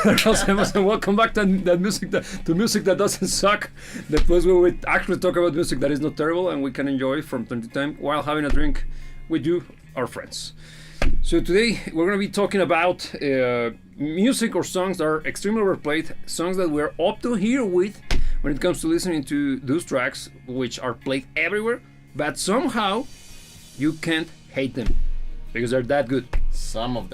and welcome back to music that doesn't suck. The place where we actually talk about music that is not terrible and we can enjoy from time to time while having a drink with you, our friends. So today we're going to be talking about music or songs that are extremely overplayed, songs that we're up to here with when it comes to listening to those tracks which are played everywhere, but somehow you can't hate them because they're that good. Some of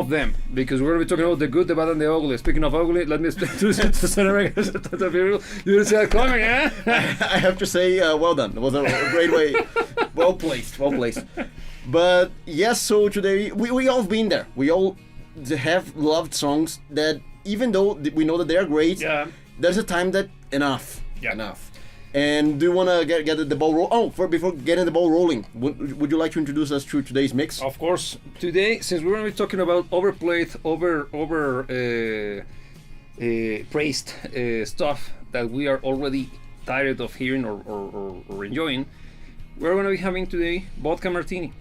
them, because we're going to be talking about the good, the bad, and the ugly. Speaking of ugly, let me introduce you to Senator. You didn't see that coming, eh? I have to say, well done. It was a great way. Well placed. But yes, so today we all been there. We all have loved songs that, even though we know that they are great, there's a time that enough. And do you want to get the ball rolling? Before getting the ball rolling, would you like to introduce us to today's mix? Of course. Today, since we're going to be talking about overplayed, praised stuff that we are already tired of hearing or enjoying, we're going to be having today vodka martini.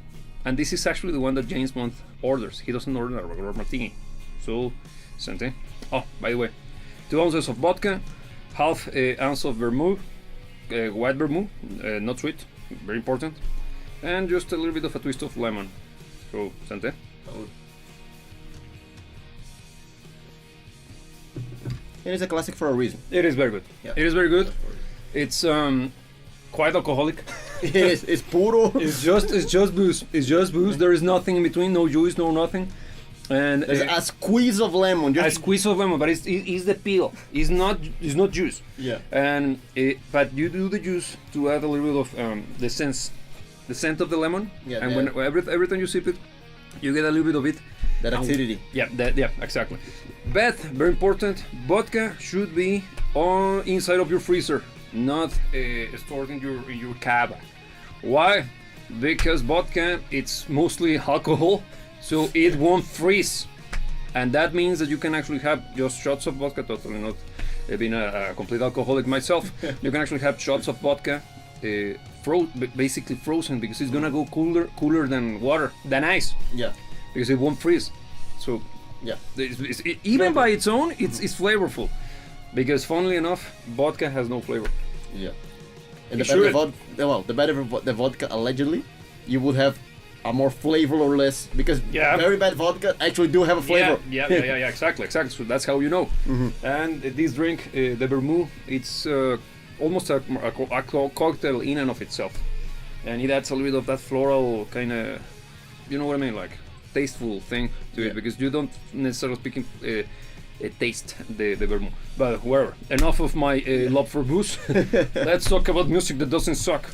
And this is actually the one that James Bond orders. He doesn't order a regular martini. So, Sente. Oh, by the way, 2 ounces of vodka, half ounce of vermouth, white vermouth, not sweet, very important, and just a little bit of a twist of lemon. So, Sente. It is a classic for a reason. It is very good. Yeah. It is very good. It's quite alcoholic. It is. It's puro. It's just booze. It's just booze. There is nothing in between. No juice. No nothing. And there's a squeeze of lemon. A squeeze of lemon, but it's the peel. It's not juice. Yeah. And but you do the juice to add a little bit of the scent of the lemon. Yeah. And every time you sip it, you get a little bit of it. That acidity. Yeah, exactly. But very important, vodka should be inside of your freezer, not stored in your cava. Why? Because vodka, it's mostly alcohol, so it won't freeze, and that means that you can actually have just shots of vodka. Totally not being a complete alcoholic myself. You can actually have shots of vodka, basically frozen, because it's gonna go cooler than water, than ice. Yeah. Because it won't freeze. So yeah, even by its own, it's flavorful. Because funnily enough, vodka has no flavor. Yeah. And the better the vodka, allegedly, you would have a more flavor or less, because very bad vodka actually do have a flavor. Yeah, exactly. So that's how you know. Mm-hmm. And this drink, the vermouth, it's almost a cocktail in and of itself, and it adds a little bit of that floral kind of, you know what I mean, like tasteful thing to it, because you don't necessarily speaking taste the vermouth. But whatever. Enough of my love for booze. Let's talk about music that doesn't suck.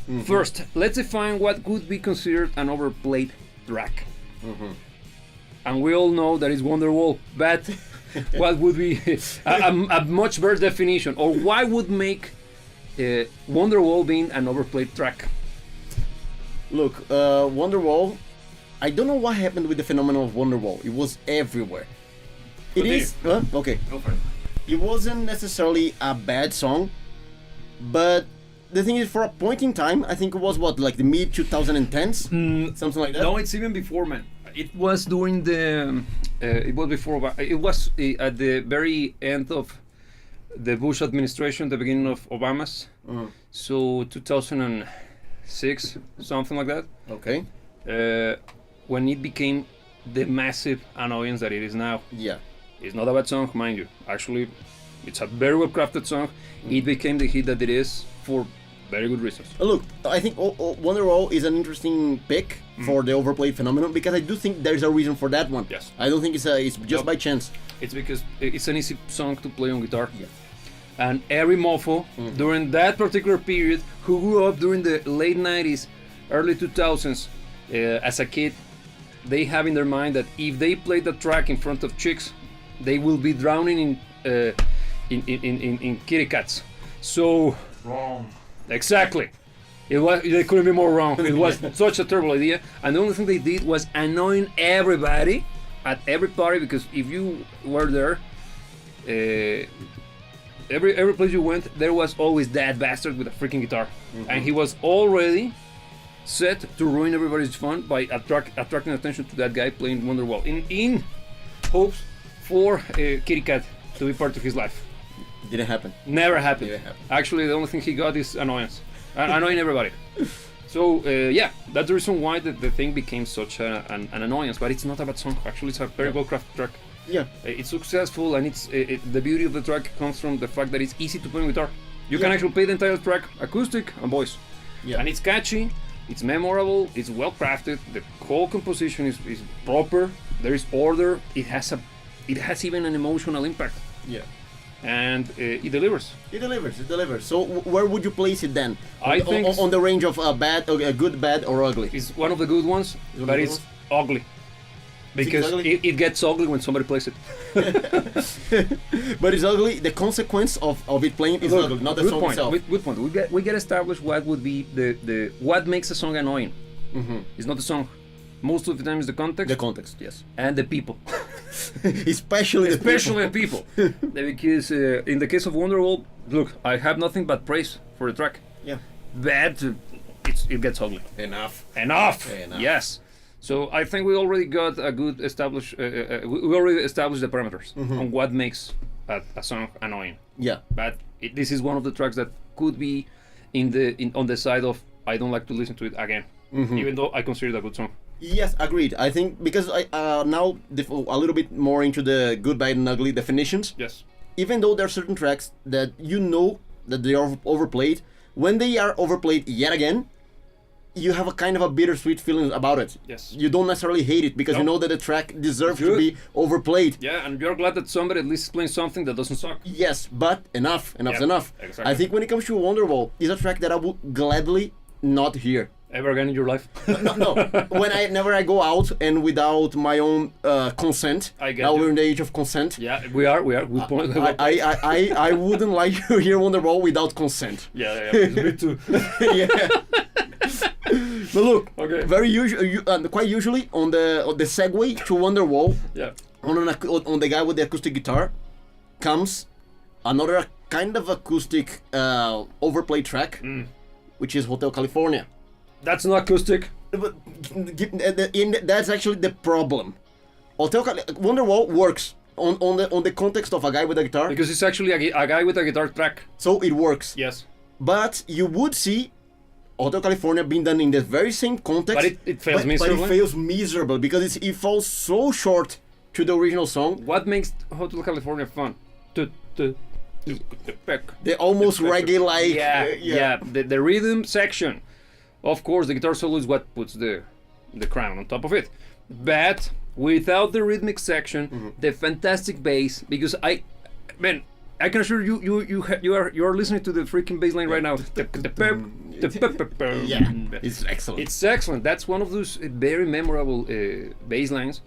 Mm-hmm. First, let's define what could be considered an overplayed track. Mm-hmm. And we all know that it's Wonderwall, but what would be a much better definition, or why would make Wonderwall being an overplayed track? Look, Wonderwall, I don't know what happened with the phenomenon of Wonderwall. It was everywhere. It is okay. Go for it. It wasn't necessarily a bad song, but the thing is, for a point in time, I think it was like the mid 2010s, something like that. No, it's even before, man. It was during the. It was before. It was at the very end of the Bush administration, the beginning of Obama's. So 2006, something like that. Okay. When it became the massive annoyance that it is now. Yeah. It's not a bad song, mind you. Actually, it's a very well crafted song. It became the hit that it is for very good reasons. Look, I think Wonderwall is an interesting pick for the overplayed phenomenon, because I do think there's a reason for that one. Yes. I don't think it's just by chance. It's because it's an easy song to play on guitar. Yeah. And every mofo during that particular period, who grew up during the late 90s, early 2000s, as a kid, they have in their mind that if they play the track in front of chicks, they will be drowning in kitty cats. So Wrong. exactly, they couldn't be more wrong. It was such a terrible idea, and the only thing they did was annoying everybody at every party, because if you were there, every place you went, there was always that bastard with a freaking guitar, and he was already set to ruin everybody's fun by attracting attention to that guy playing Wonderwall in hopes for Kitty Cat to be part of his life. Didn't happen. Never happened. Didn't happen. Actually, the only thing he got is annoyance. Annoying everybody. So yeah, that's the reason why the thing became such an annoyance. But it's not a bad song. Actually, it's a very well-crafted track. Yeah. It's successful, and the beauty of the track comes from the fact that it's easy to play on guitar. You can actually play the entire track acoustic and voice. Yeah. And it's catchy, it's memorable, it's well crafted. The whole composition is proper. There is order. It has even an emotional impact. Yeah. And it delivers. It delivers. So where would you place it then? I think on the range of good, bad, or ugly. It's one of the good ones, but it's ugly. Because it gets ugly when somebody plays it. But it's ugly. The consequence of it playing is ugly, not the song itself. Good point. We get established what would be the what makes a song annoying. It's not the song. Most of the time, it's the context. The context, yes. And the people. Especially the people. Because in the case of Wonderwall, look, I have nothing but praise for the track. Yeah. But it gets ugly. Enough. Yes. So I think we already got a good established. We already established the parameters on what makes a song annoying. Yeah. But this is one of the tracks that could be on the side of I don't like to listen to it again, even though I consider it a good song. Yes, agreed. I think because I now a little bit more into the good, bad, and ugly definitions. Yes. Even though there are certain tracks that you know that they are overplayed, when they are overplayed yet again, you have a kind of a bittersweet feeling about it. Yes. You don't necessarily hate it because you know that the track deserves to be overplayed. Yeah, and you're glad that somebody at least is playing something that doesn't suck. Yes, but enough's enough. Exactly. I think when it comes to Wonderwall, it's a track that I would gladly not hear. Ever again in your life? No. Whenever I go out and without my own consent, I get now you. we're in the age of consent. Yeah, we are. Good point. I wouldn't like to hear Wonderwall without consent. Yeah. Me too. Yeah. But look, Okay. very quite usually on the segue to Wonderwall, Yeah. on the guy with the acoustic guitar, comes another kind of acoustic overplay track, which is Hotel California. That's not acoustic. But that's actually the problem. Wonderwall works on the context of a guy with a guitar, Because it's actually a guy with a guitar track. so it works. Yes. But you would see Hotel California being done in the very same context. But it fails miserably. But it fails miserably because it falls so short to the original song. What makes Hotel California fun? The peck. The almost reggae-like. Yeah. The rhythm section. Of course, the guitar solo is what puts the crown on top of it. But without the rhythmic section, the fantastic bass, because I can assure you are listening to the freaking bass line right now. Yeah, it's excellent. It's excellent. That's one of those very memorable bass lines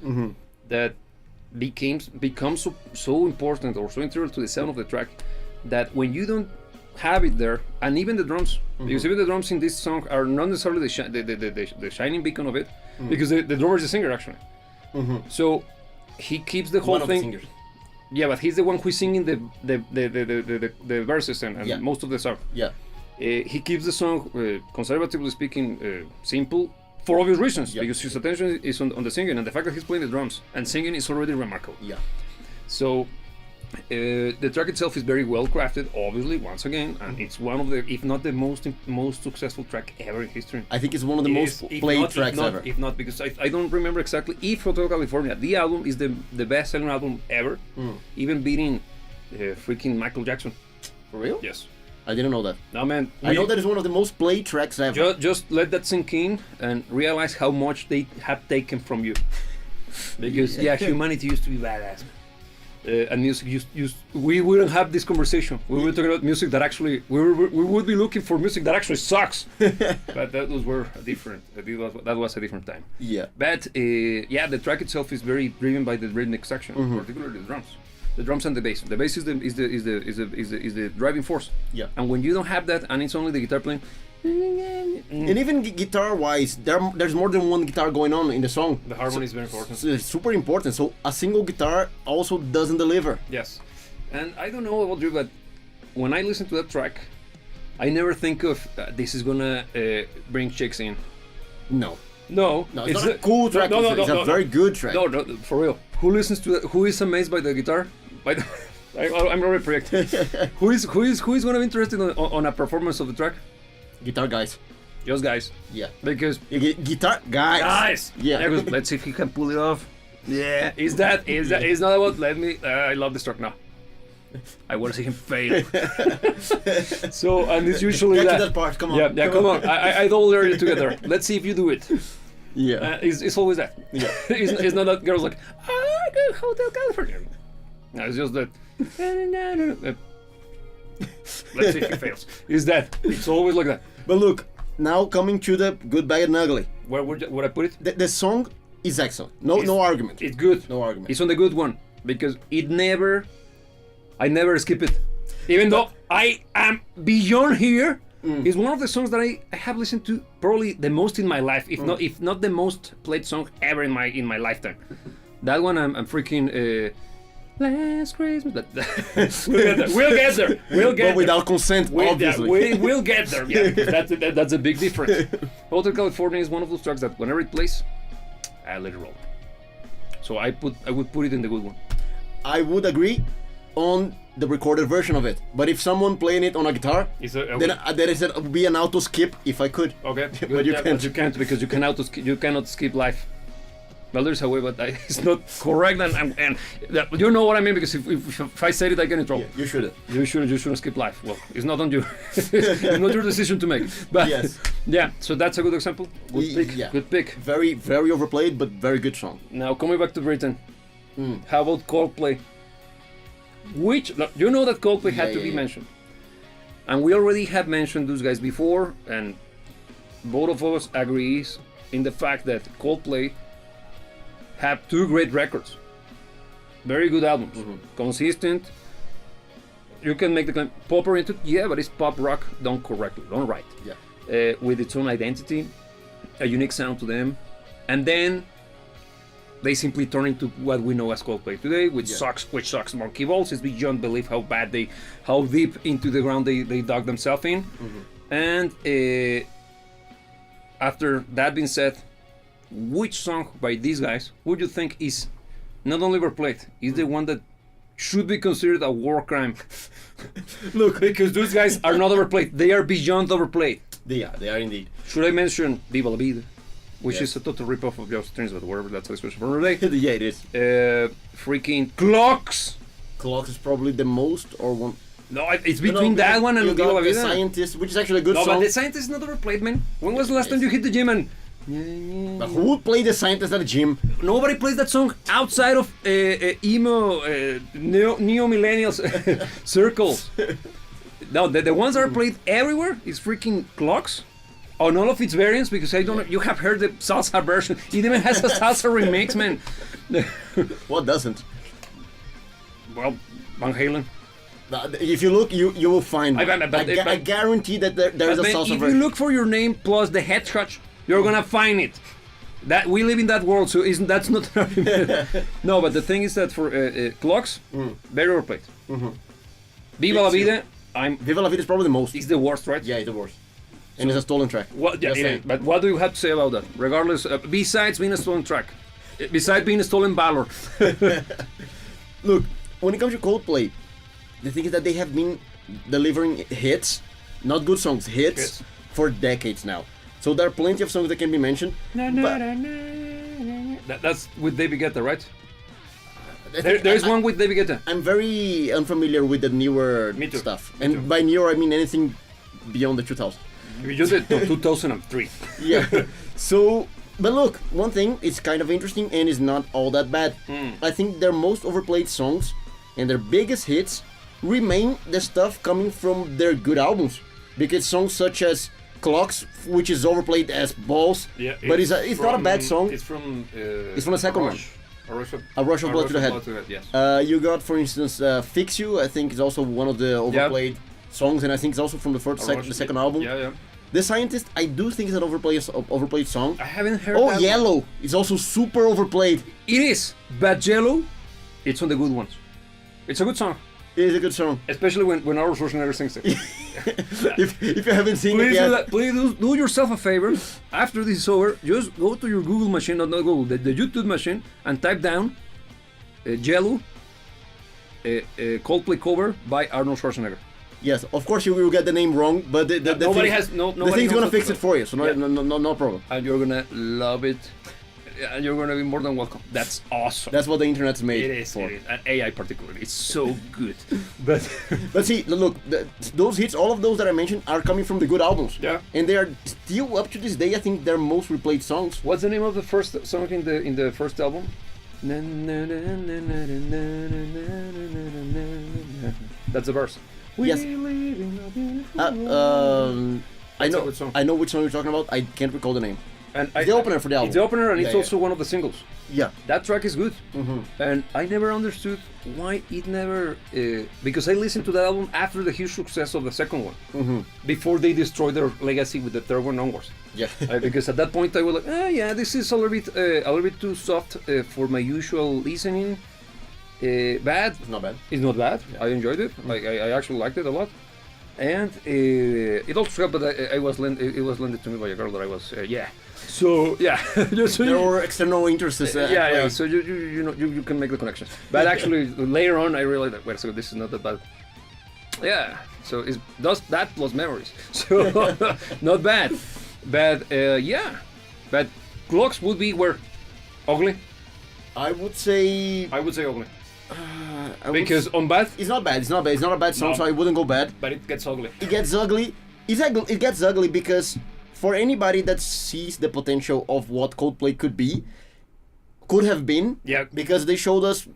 that becomes so important or so integral to the sound of the track that when you don't have it there, and even the drums, because even the drums in this song are not necessarily the shining beacon of it, because the drummer is the singer actually. So he keeps the whole One of thing. the singers. Yeah, but he's the one who's singing the verses and most of the song. Yeah. He keeps the song, conservatively speaking, simple for obvious reasons, because his attention is on the singing, and the fact that he's playing the drums and singing is already remarkable. Yeah. So the track itself is very well crafted, obviously, once again, and it's one of the, if not the most successful track ever in history. I think it's one of the most played tracks ever. If not, because I don't remember exactly if Hotel California, the album, is the best-selling album ever, even beating freaking Michael Jackson. For real? Yes. I didn't know that. No, man. I know that it's one of the most played tracks ever. Just let that sink in and realize how much they have taken from you. Because humanity used to be badass. And music we wouldn't have this conversation. We were talking about music that actually we would be looking for music that actually sucks. But that was a different time. Yeah. But the track itself is very driven by the rhythmic section, particularly the drums. The drums and the bass. The bass is the driving force. Yeah. And when you don't have that, and it's only the guitar playing. And even guitar-wise, there's more than one guitar going on in the song. The harmony is very important. So it's super important. So a single guitar also doesn't deliver. Yes. And I don't know about you, but when I listen to that track, I never think of this is gonna bring chicks in. No. No, it's not a cool track. It's a very good track. No, for real. Who listens to that? Who is amazed by the guitar? By the, I'm already projecting. who is going to be interested on a performance of the track? Guitar guys. Just guys. Yeah. Because Guitar guys. guys. Yeah. Because let's see if he can pull it off. Yeah. Is that? It's not about. Let me. I love this track now. I want to see him fail. So, and it's usually Get that. to that part. Come on. Yeah, come on. I don't learn you together. Let's see if you do it. Yeah. It's always that. Yeah. It's not that girls like, I go Hotel California. No, it's just that. Let's see if he fails. It's that. It's always like that. But look, now coming to the good, bad, and ugly. Where would I put it? The song is excellent. No argument. It's good. No argument. It's on the good one because I never skip it. Even though I am beyond here, it's one of the songs that I have listened to probably the most in my life, if not the most played song ever in my lifetime. That one I'm freaking. Last Christmas. We'll get there. But without consent, obviously. We'll get there. Yeah, that's a big difference. Hotel California is one of those tracks that whenever it plays, I let it roll. So I would put it in the good one. I would agree on the recorded version of it. But if someone playing it on a guitar, then it would be an auto skip if I could. Okay, But you can't. You can't because you cannot skip live. Well, there's a way, but it's not correct, and you know what I mean. Because if I said it, I get in trouble. Yeah, you shouldn't. You shouldn't skip live. Well, it's not on you. It's not your decision to make. But Yes. yeah, so that's a good example. Good pick. Yeah. Good pick. Very, very overplayed, but very good song. Now coming back to Britain, how about Coldplay? You know that Coldplay had to be mentioned, and we already have mentioned those guys before, and both of us agrees in the fact that Coldplay have two great records, very good albums, consistent. You can make the claim pop oriented, yeah, but it's pop rock done correctly, done right. Yeah. With its own identity, a unique sound to them, and then they simply turn into what we know as Coldplay today, which sucks monkey balls. It's beyond belief how deep into the ground they dug themselves in. And after that being said, which song by these guys would you think is not only overplayed, is the one that should be considered a war crime? Look, because those guys are not overplayed; they are beyond overplayed. they are indeed. Should I mention Viva la Vida, which Yes. is a total ripoff of Just Strings, but whatever, that's a discussion for another day. Yeah, it is. Freaking Clocks. Clocks is probably the most or one. No, it's between that one and you Viva la got The Vida. Scientist, which is actually a good No, song. but The Scientist is not overplayed, man. When was the last time you hit the gym and... But who would play The Scientist at the gym? Nobody plays that song outside of emo, neo-millennials circles. No, the ones that are played everywhere is freaking Clocks. On all of its variants, because I don't know, you have heard the salsa version. It even has a salsa remix, man. What doesn't? Well, Van Halen. If you look, you will find. I I guarantee that there is a salsa if version. you look for your name plus the head scratch, you're gonna find it. That we live in that world, so that's not. No, but the thing is that for Clocks, very overplayed. Viva la Vida, Viva la Vida is probably the most. is the worst, right? Yeah, it's the worst. And it's a stolen track. What? Yeah, Just yeah, saying. but what do you have to say about that? Regardless, besides being a stolen track, besides being a stolen valor. Look, when it comes to Coldplay, the thing is that they have been delivering hits, not good songs, hits, for decades now. So there are plenty of songs that can be mentioned. That's with David Guetta, right? There's one with David Guetta. I'm very unfamiliar with the newer Me too. stuff. Me And too. by newer, I mean anything beyond the 2000s. You did 2003. Yeah. So, but look, one thing is kind of interesting and is not all that bad. I think their most overplayed songs and their biggest hits remain the stuff coming from their good albums. Because songs such as Clocks, which is overplayed as balls, but it's not a bad song. It's from the second one. A Rush of Blood to the Head. Yes. You got, for instance, Fix You. I think is also one of the overplayed songs, and I think it's also from the the second album. Yeah. The Scientist, I do think is an overplayed song. I haven't heard. Oh, that Yellow is also super overplayed. It is, but Yellow, it's on the good ones. It's a good song, It is a good song. especially when our Schwarzenegger sings it. If you haven't seen it Please, yet, do yourself a favor. After this is over, just go to your Google machine, not Google, the YouTube machine, and type down Jello, Coldplay cover by Arnold Schwarzenegger. Yes, of course you will get the name wrong, but the Nobody thing, has no. the Nobody thing's knows gonna what fix to it do. for you, so Yeah. no problem. And you're gonna love it. And you're gonna be more than welcome. That's awesome. That's what the internet's made It is. for. It is. And AI particularly, it's so good. But But see, look, those hits, all of those that I mentioned, are coming from the good albums. Yeah. And they are still up to this day. I think their most replayed songs. what's the name of the first song in the first album? That's the verse. We Yes. live in a beautiful I That's a know, good song. I know which song you're talking about. I can't recall the name. And The opener for the album. It's the opener, and Yeah, it's yeah. also one of the singles. Yeah. That track is good, and I never understood why it never. Because I listened to that album after the huge success of the second one, before they destroyed their legacy with the third one onwards. Yeah. Because at that point I was like, yeah, this is a little bit too soft for my usual listening. Bad. It's not bad. It's not bad. I enjoyed it. I actually liked it a lot. And it also helped that it was lended to me by a girl that I was yeah. So yeah, just so There you- were external interests. At yeah. play. So you can make the connections. But actually later on I realized that wait a second, this is not that bad. Yeah. So it's that plus memories. So not bad. But yeah. But clocks would be where ugly. I would say. I would say ugly I would because on bad, it's not bad. It's not bad. It's not a bad song, No. so I wouldn't go bad. but it gets ugly. It gets ugly. It gets ugly because for anybody that sees the potential of what Coldplay could have been. Yeah. Because they showed us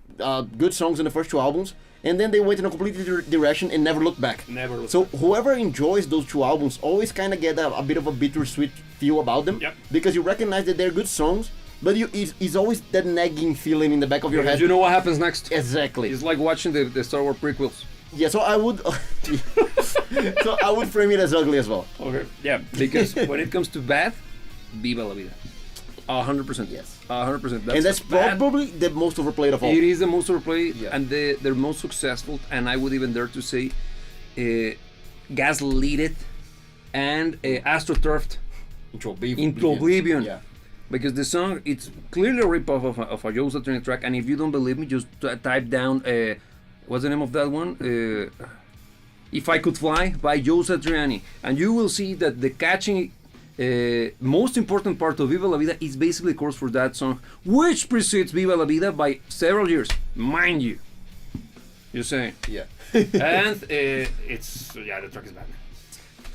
good songs in the first two albums, and then they went in a completely direction and never looked back. Never looked So whoever enjoys those two albums always kind of get a bit of a bittersweet feel about them. Yep. Because you recognize that they're good songs, but it's always that nagging feeling in the back of your head. You know what happens next? Exactly. It's like watching the Star Wars prequels. Yeah, so I would frame it as ugly as well. Okay. Yeah, because when it comes to bad, Viva la Vida. 100%. Yes. 100%. And that's bad. probably the most overplayed of all. It is the most overplayed Yeah. and they're most successful, and I would even dare to say gaslighted and astroturfed Into oblivion. Yeah. Because the song, it's clearly a rip-off of a Joe Satriani track, and if you don't believe me, just type down, what's the name of that one? If I Could Fly by Joe Satriani, and you will see that the catchy, most important part of Viva La Vida is basically the chorus for that song, which precedes Viva La Vida by several years, mind you. You're saying? Yeah. And it's, yeah, the track is bad.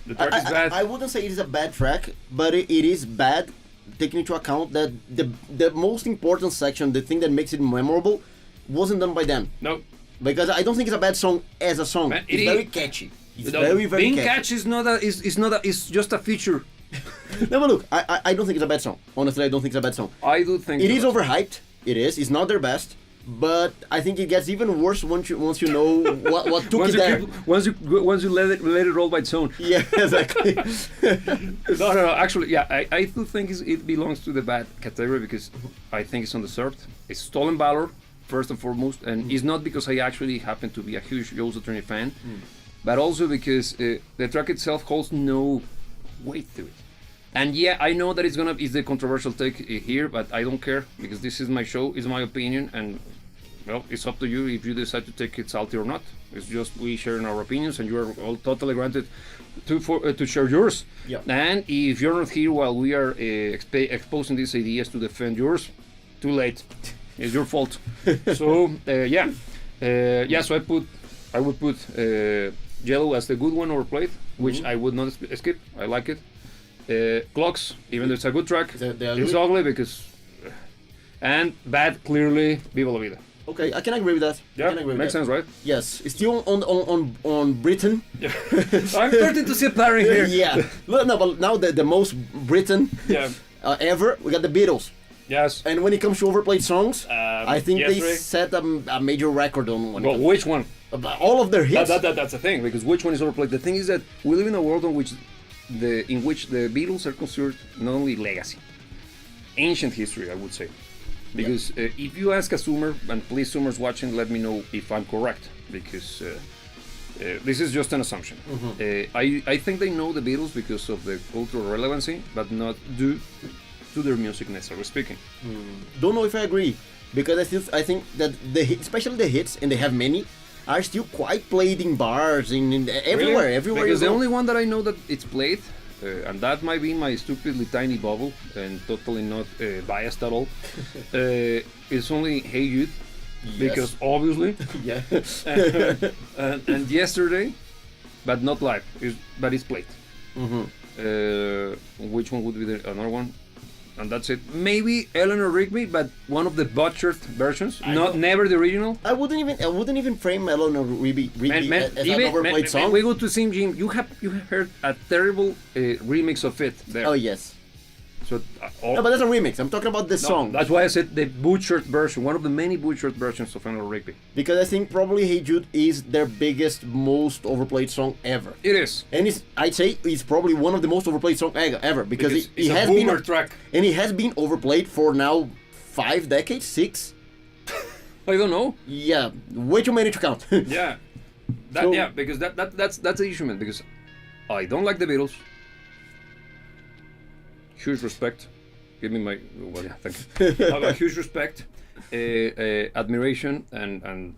The track is bad. I wouldn't say it is a bad track, but it is bad, taking into account that the most important section, the thing that makes it memorable, wasn't done by them. No. Because I don't think it's a bad song as a song. Man, It's it very is- catchy. It's No, very being catchy. catchy is not a, it's just a feature. No, but look, I don't think it's a bad song. Honestly, I don't think it's a bad song. I do think It is so. overhyped. It is. It's not their best. But I think it gets even worse once you know what took once it you there. once you let it roll by its own. Yeah, exactly. No. Actually, yeah, I do think it belongs to the bad category because I think it's undeserved. It's stolen valor first and foremost, and it's not because I actually happen to be a huge Joe Satriani fan, but also because the track itself holds no weight to it. And yeah, I know that it's the controversial take here, but I don't care because this is my show, it's my opinion, and well, it's up to you if you decide to take it salty or not. It's just we sharing our opinions, and you are all totally granted to share yours. Yeah. And if you're not here while we are exposing these ideas to defend yours, too late. It's your fault. So so I would put Jello as the good one overplayed, which I would not skip. I like it. Clocks, even though it's a good track, They're it's good. ugly because and bad clearly Viva la Vida. Okay, I can agree with that. I Yeah, can agree with makes that. sense, right? Yes, it's still on Britain. Yeah. I'm starting to see a pattern here. Yeah. Well, no, but now the most Britain Yeah. ever, we got the Beatles. Yes. And when it comes to overplayed songs, I think they yesterday- set a major record on one. Well, which one? All of their hits. That's the thing, because which one is overplayed? The thing is that we live in a world in which the Beatles are considered not only legacy, ancient history, I would say. Because if you ask a Zoomer, and please Zoomers watching, let me know if I'm correct, because this is just an assumption. I think they know the Beatles because of the cultural relevancy, but not due to their music necessarily speaking. Don't know if I agree. because I think that especially the hits, and they have many, are still quite played in bars, in everywhere, Really? everywhere. Because you the go. only one that I know that it's played, and that might be my stupidly tiny bubble and totally not biased at all, it's only Hey Jude, because obviously, Yeah. and yesterday, but not live, but it's played. Mm-hmm. Which one would be another one? And that's it. Maybe Eleanor Rigby, but one of the butchered versions, never the original. I wouldn't even frame Eleanor Rigby as an overplayed song. We go to Sim Jim. You have heard a terrible remix of it there. Oh yes. So, No, but that's a remix. I'm talking about the song. That's why I said the butchered version, one of the many butchered versions of Eleanor Rigby. Because I think probably Hey Jude is their biggest, most overplayed song ever. It is. And I'd say it's probably one of the most overplayed songs ever because it it's has a boomer been track. and it has been overplayed for now 5 decades, 6. I don't know. Yeah, way too many to count. Yeah, because that's the issue, man. Because I don't like the Beatles. Huge respect. Give me my thank you. I have a huge respect, admiration, and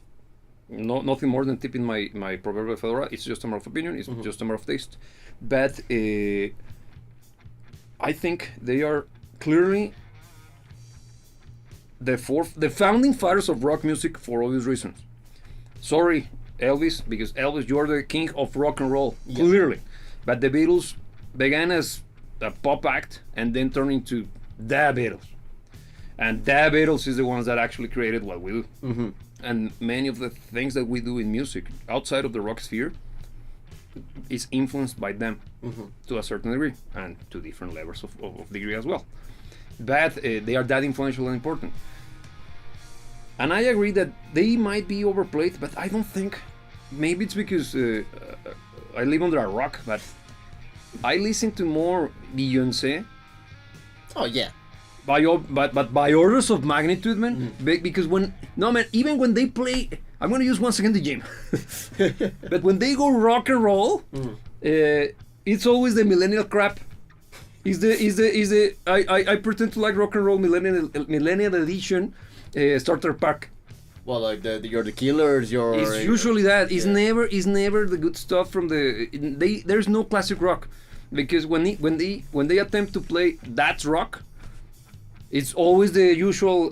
nothing more than tipping my proverbial fedora. It's just a matter of opinion. It's just a matter of taste. But I think they are clearly the founding fathers of rock music for obvious reasons. Sorry, Elvis, because Elvis, you're the king of rock and roll, clearly. But the Beatles began as a pop act and then turned into the Beatles. And the Beatles is the ones that actually created what we do. Mm-hmm. And many of the things that we do in music outside of the rock sphere is influenced by them to a certain degree and to different levels of degree as well. But they are that influential and important. And I agree that they might be overplayed, but I don't think. Maybe it's because I live under a rock, but I listen to more Beyoncé. Oh yeah. But by orders of magnitude, man. Because even when they play, I'm gonna use once again the gym. But when they go rock and roll, it's always the millennial crap. I pretend to like rock and roll millennial edition starter pack. Well, like you're the Killers. It's usually that. It's never the good stuff from the. There's no classic rock, because when they attempt to play that's rock, it's always the usual.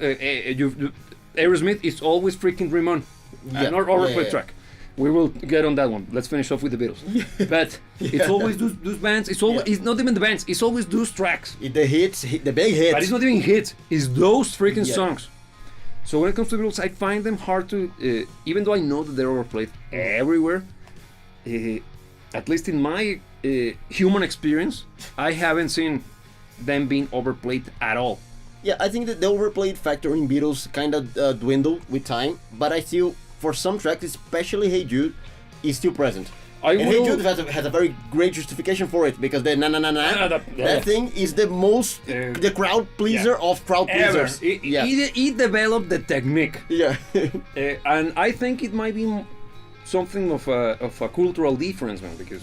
Aerosmith. It's always freaking Dream On, an overplayed track. We will get on that one. Let's finish off with the Beatles. But it's always those bands. It's always it's not even the bands. It's always those tracks. The hits, the big hits. But it's not even hits. It's those freaking songs. So when it comes to Beatles, I find them hard to, even though I know that they're overplayed everywhere, at least in my human experience, I haven't seen them being overplayed at all. Yeah, I think that the overplayed factor in Beatles kind of dwindled with time, but I still, for some tracks, especially Hey Jude, is still present. And Hey Jude has a very great justification for it, because the that thing is the most, the crowd pleaser of crowd pleasers. It developed the technique. Yeah. And I think it might be something of a cultural difference, man, because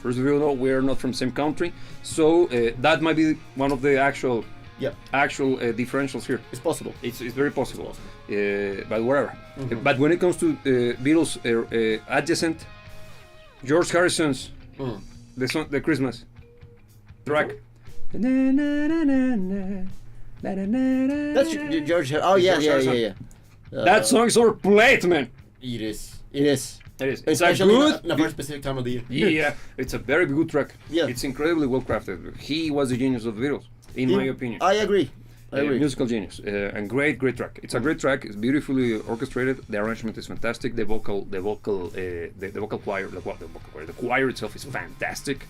first of all, we're not from the same country, so that might be one of the actual differentials here. It's possible. It's very possible. But whatever. But when it comes to Beatles adjacent, George Harrison's the Christmas track. That's George. Oh yeah. That song's overplayed, man. It is. It's Especially in a very specific time of the year. Yeah, it's a very good track. Yeah. It's incredibly well crafted. He was the genius of the Beatles, in my opinion. I agree. Musical genius, and great track. It's a great track. It's beautifully orchestrated. The arrangement is fantastic. The vocal choir, the choir itself is fantastic.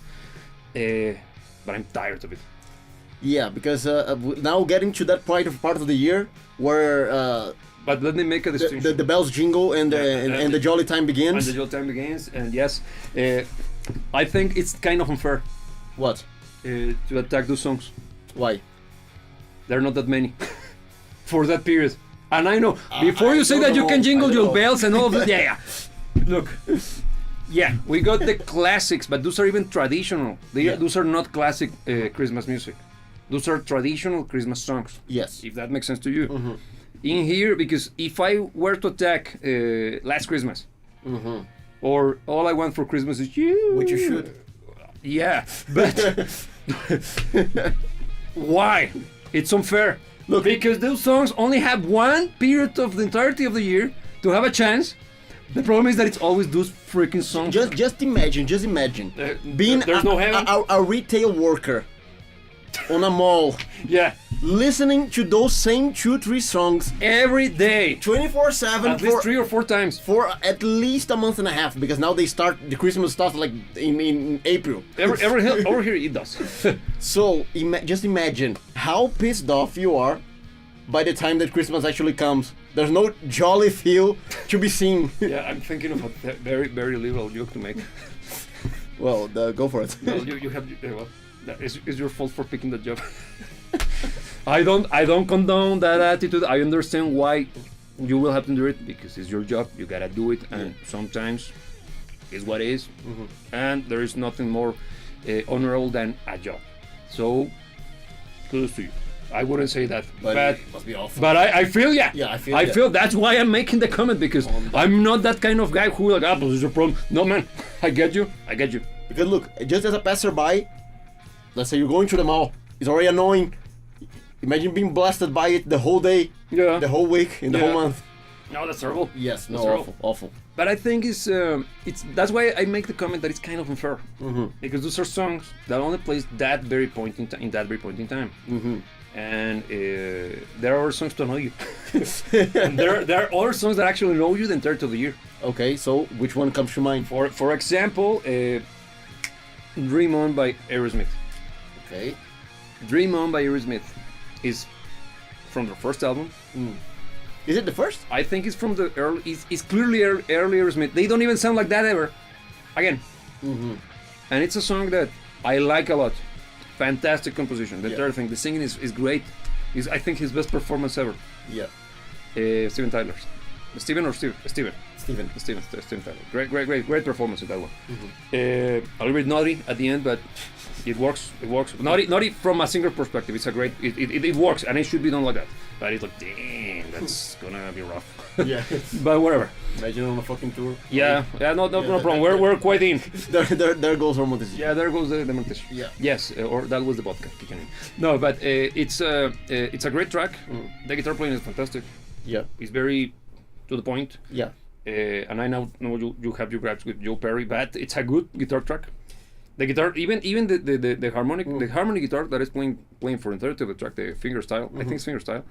But I'm tired of it. Yeah, because now getting to that part of the year where. But let me make a distinction. The bells jingle and the jolly time begins. And the jolly time begins, and yes, I think it's kind of unfair. What? To attack those songs. Why? There are not that many for that period. And I know, before you say that you can jingle your bells and all of that, yeah. Look, yeah, we got the classics, but those are even traditional. Those are not classic Christmas music. Those are traditional Christmas songs. Yes. If that makes sense to you. in here, because if I were to attack Last Christmas, or All I Want for Christmas Is You, Which you should. yeah, but why? It's unfair. Look, Because those songs only have one period of the entirety of the year to have a chance. The problem is that it's always those freaking songs. just imagine being there's no heaven. a retail worker on a mall, Yeah, listening to those same 2-3 songs every day, 24/7 at least 3 or 4 times. for at least a month and a half, because now the Christmas starts like in April. Over here it does. So just imagine how pissed off you are by the time that Christmas actually comes. There's no jolly feel to be seen. Yeah, I'm thinking of a very, very liberal joke to make. Well, go for it. Well, you have well, it's your fault for picking the job. I don't condone that attitude. I understand why you will have to do it, because it's your job. You gotta do it, and sometimes it's what it is. And there is nothing more honorable than a job. So kudos to you. I wouldn't say that, but it must be awful. but I feel Yeah, I feel ya. feel that's why I'm making the comment, because I'm not that kind of guy who like, but this is a problem. No, man, I get you. Because look, just as a passerby, let's say you're going to the mall, it's already annoying. Imagine being blasted by it the whole day, Yeah. the whole week, in the Yeah. whole month. No, that's terrible. Yes, no, That's terrible. awful. But I think it's that's why I make the comment that it's kind of unfair, because those are songs that only plays that very point in that very point in time, and there are songs to know you, and there are other songs that actually know you the entirety of the year. Okay, so which one comes to mind? For example, "Dream On" by Aerosmith. Okay. "Dream On" by Aerosmith is from their first album. Is it the first? I think it's from the early. It's clearly early Aerosmith. They don't even sound like that ever. Again. And it's a song that I like a lot. Fantastic composition. The entire thing. The singing is great. Is I think his best performance ever. Yeah. Steven Tyler's. Steven or Steve? Steven. Steven. Steven Tyler. Great performance in that one. A little bit naughty at the end, but it works. Naughty from a singer perspective. It's a great. It works, and it should be done like that. But it's like, damn, that's gonna be rough. Yeah. But whatever. Imagine on a fucking tour. Yeah. No problem. We're quite in. There goes romanticism. Yeah, there goes the demonstration. Yeah. Yes, or that was the vodka kicking in. No, but it's a great track. The guitar playing is fantastic. Yeah. It's very to the point. Yeah. And I know you have your gripes with Joe Perry, but it's a good guitar track. The guitar, even the harmonic, the harmony guitar that is playing for the entirety of the track, the finger style. I think it's finger style.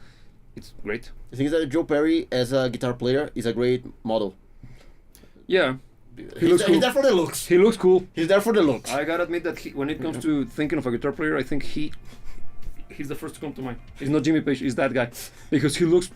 It's great. The thing is that Joe Perry, as a guitar player, is a great model. Yeah. He's there for the looks. He looks cool. He's there for the looks. I gotta admit that when it comes to thinking of a guitar player, I think he's the first to come to mind. He's not Jimmy Page, he's that guy. Because he looks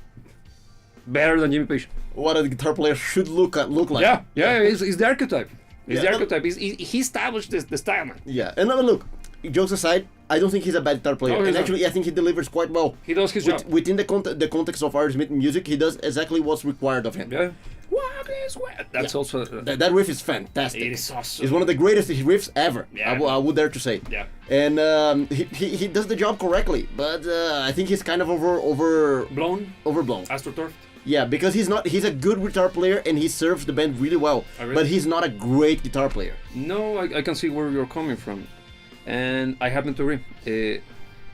better than Jimmy Page. What a guitar player should look like. Yeah, he's the archetype. He's the Yeah, archetype. He established the style, man. Yeah, and look, jokes aside, I don't think he's a bad guitar player. No, he's And not. actually, I think he delivers quite well. He does his job. Within the context of Aerosmith music, he does exactly what's required of him. Yeah. What is what? That's also. That riff is fantastic. It is awesome. It's one of the greatest riffs ever. Yeah. I would dare to say. Yeah. And he does the job correctly, but I think he's kind of overblown. AstroTurf. Yeah, because he's a good guitar player and he serves the band really well. Really? But he's not a great guitar player. No, I can see where you're coming from, and I happen to agree.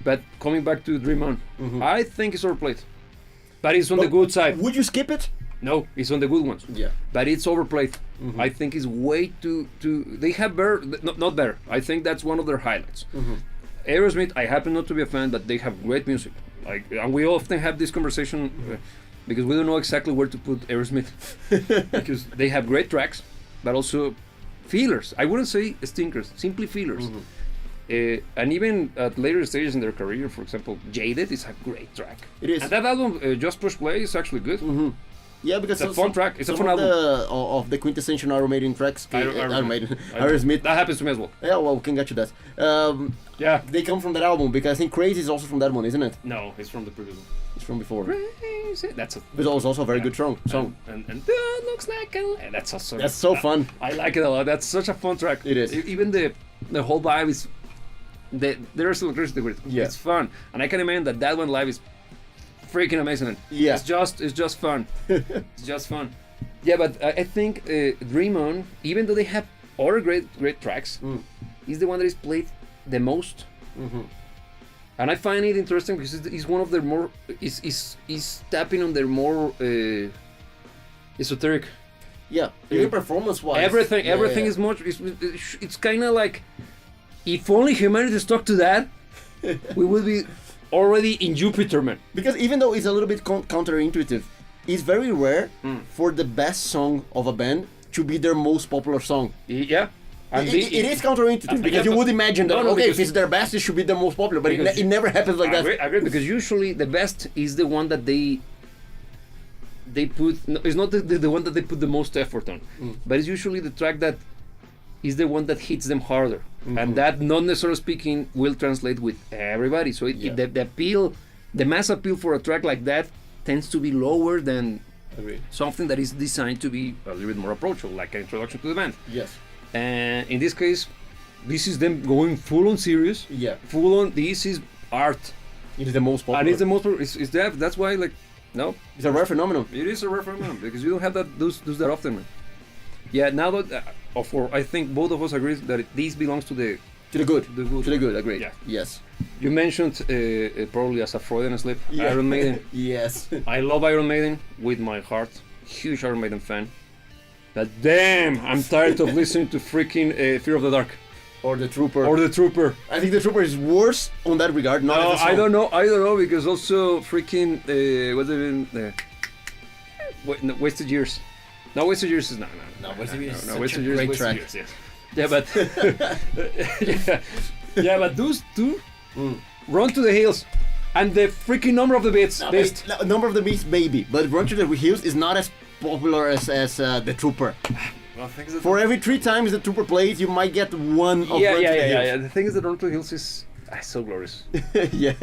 But coming back to Dream On, I think it's overplayed, but it's on the good side. Would you skip it? No, it's on the good ones. Yeah. But it's overplayed. I think it's way too. They have better, not better. I think that's one of their highlights. Aerosmith, I happen not to be a fan, but they have great music. And we often have this conversation because we don't know exactly where to put Aerosmith because they have great tracks, but also feelers. I wouldn't say stinkers, simply feelers. And even at later stages in their career, for example, Jaded is a great track. It is. And that album, Just Push Play, is actually good. Yeah, because It's a fun track. It's a fun some album. of the quintessential Iron Maiden tracks, Aerosmith. That happens to me as well. Yeah, well, we can get you that. Yeah. They come from that album because I think Crazy is also from that one, isn't it? No, it's from the previous one. It's from before. Crazy. That's a. But it was also a very good song. And that looks like a. That's also. That's so fun. I like it a lot. That's such a fun track. It is. Even the whole vibe is. There's electricity with it. Yeah. It's fun, and I can imagine that one live is freaking amazing. Man. Yeah. It's just fun. It's just fun. Yeah, but I think Dream On, even though they have other great tracks, is the one that is played the most. And I find it interesting because it's one of their more is tapping on their more esoteric. Yeah, even performance-wise. Everything is much. It's kind of like, if only humanity stuck to that, we would be already in Jupiter, man. Because even though it's a little bit counterintuitive, it's very rare for the best song of a band to be their most popular song. Yeah. And it is counterintuitive because you would imagine that if it's their best, it should be the most popular, but it never happens like that. I agree, because usually the best is the one that they put. No, it's not the one that they put the most effort on, but it's usually the track that is the one that hits them harder, and that, not necessarily speaking, will translate with everybody. So the appeal, the mass appeal for a track like that tends to be lower than something that is designed to be a little bit more approachable, like an introduction to the band. Yes. And in this case, this is them going full on serious. Yeah. Full on. This is art. It is the most popular. And it's the most. It's that. That's why, like, no. It's a rare phenomenon. It is a rare phenomenon because you don't have those that often, man. Yeah. Now that, I think both of us agree that this belongs to the good. To the good. Agreed. Yeah. Yes. You mentioned probably as a Freudian slip, Iron Maiden. Yes. I love Iron Maiden with my heart. Huge Iron Maiden fan. But damn, I'm tired of listening to freaking Fear of the Dark. Or the Trooper. I think the Trooper is worse on that regard. No, I don't know because also freaking what's it in? Wasted Years. No, Wasted Years is no. Wasted Years. No, Wasted Years. Great track. Years, yes. Yeah, but but those two Run to the Hills. And the freaking number of the beats. Number of the beats, maybe, but Run to the Hills is not as popular as the Trooper. Well, for every 3 times the Trooper plays, you might get one of Run to the Hills. Yeah. The thing is that Run to the Hills is so glorious. Yeah.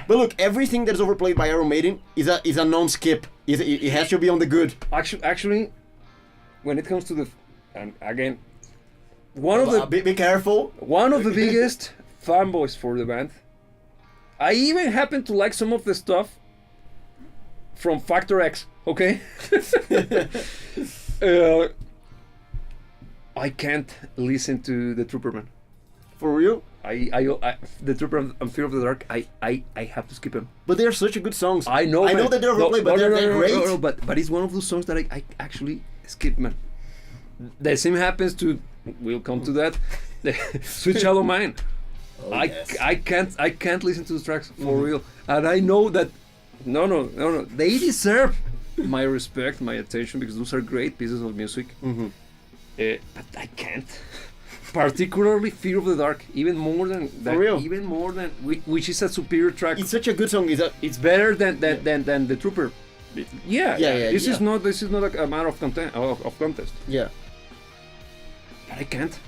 But look, everything that is overplayed by Iron Maiden is a non-skip. It has to be on the good. Actually, when it comes to the, and again, be careful. One of the biggest fanboys for the band. I even happen to like some of the stuff from Factor X, okay? I can't listen to the Trooper, man. For real? The Trooper and Fear of the Dark, I have to skip them. But they're such a good songs. I know. I know that they're overplayed, but they're great. No, but it's one of those songs that I actually skip, man. The same happens to, we'll come to that, the Sweet Shallow Mine. Oh, yes. I can't listen to the tracks for real, and I know that no, they deserve my respect, my attention, because those are great pieces of music. But I can't, particularly Fear of the Dark, even more than which is a superior track. It's such a good song. It's better than the Trooper. Yeah. This is not a matter of contest. Yeah, but I can't.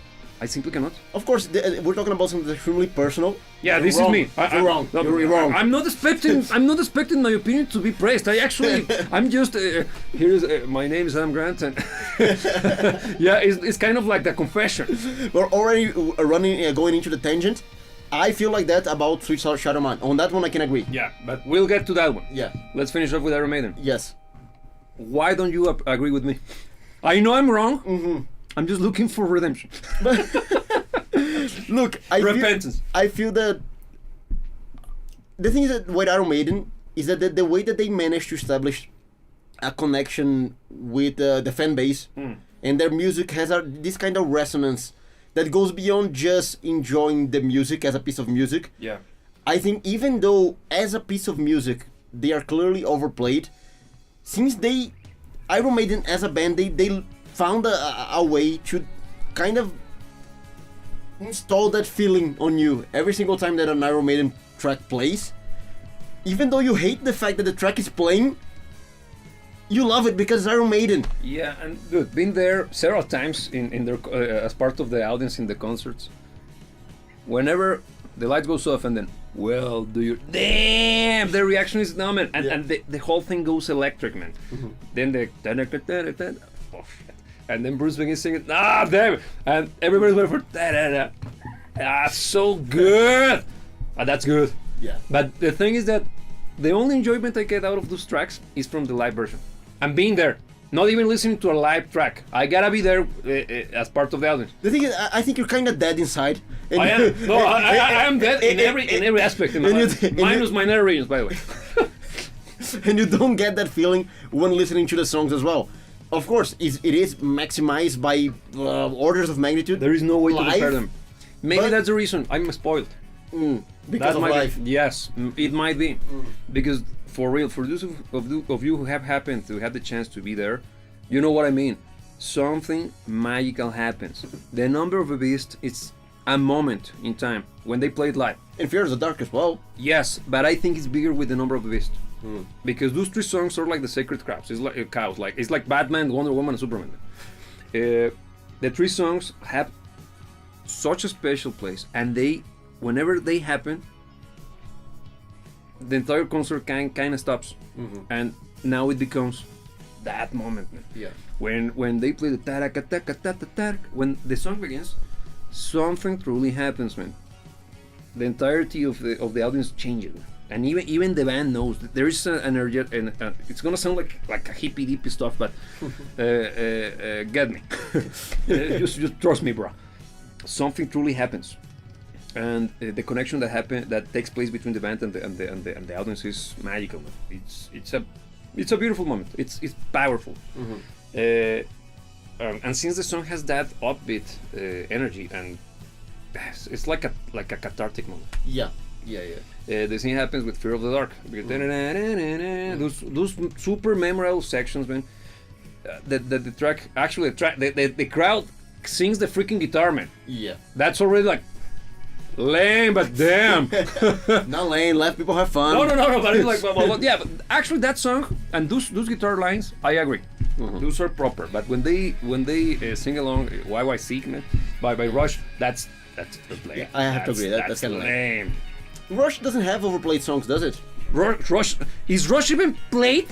I simply cannot. Of course, we're talking about something extremely personal. Yeah, this is me. You're wrong. You're wrong. I'm not expecting my opinion to be praised. I'm just my name is Adam Grant, and yeah, it's kind of like the confession. We're already going into the tangent. I feel like that about Sweet Shadow Man. On that one, I can agree. Yeah, but we'll get to that one. Yeah. Let's finish up with Iron Maiden. Yes. Why don't you agree with me? I know I'm wrong. I'm just looking for redemption. Look, repentance. I feel that the thing is that with Iron Maiden is that the way that they managed to establish a connection with the fan base and their music has this kind of resonance that goes beyond just enjoying the music as a piece of music. Yeah. I think even though as a piece of music they are clearly overplayed, since Iron Maiden as a band they found a way to kind of install that feeling on you every single time that an Iron Maiden track plays. Even though you hate the fact that the track is playing, you love it because it's Iron Maiden. Yeah, and dude, been there several times in their as part of the audience in the concerts. Whenever the lights goes off and then, well, do you... Damn! The reaction is numb, man. And the whole thing goes electric, man. Then the... Oh, shit. And then Bruce begins singing, damn! And everybody's waiting for so good! That's good. Yeah. But the thing is that the only enjoyment I get out of those tracks is from the live version. I'm being there, not even listening to a live track. I gotta be there as part of the audience. The thing is, I think you're kind of dead inside. And I am. No, I am dead in every aspect in my life. Minus my narrations, by the way. And you don't get that feeling when listening to the songs as well. Of course, it is maximized by orders of magnitude. There is no way to live, compare them. Maybe but- that's the reason I'm spoiled. because That of might life. be, yes, it might be. Because for real, for those of you who have happened to have the chance to be there, you know what I mean. Something magical happens. The Number of the Beast is a moment in time when they play it live. And Fear of the Dark as well. Yes, but I think it's bigger with The Number of the Beast. Because those three songs are like the sacred cows. It's like cows. Like it's like Batman, Wonder Woman, and Superman. The three songs have such a special place, and they, whenever they happen, the entire concert kind of stops, and now it becomes that moment. Man. Yeah. When they play the ta-ra-ka-ta-ka-ta-ta-ta, when the song begins, something truly happens, man. The entirety of the audience changes, and even the band knows that there is an energy, and it's gonna sound like a hippy dippy stuff, but get me, just trust me, bro. Something truly happens, and the connection that takes place between the band and the audience is magical. Man. It's a beautiful moment. It's powerful. And since the song has that upbeat energy, and it's like a cathartic moment. Yeah. The same happens with Fear of the Dark. Those super memorable sections, man. The track, actually, the crowd sings the freaking guitar, man. Yeah. That's already like lame, but damn. Not lame. Let people have fun. No. But it's like, well, yeah. But actually, that song and those guitar lines, I agree. Those are proper. But when they sing along YYC, man, by Rush, that's lame. Yeah, I have to agree. That's kind of lame. Rush doesn't have overplayed songs, does it? Rush is Rush even played?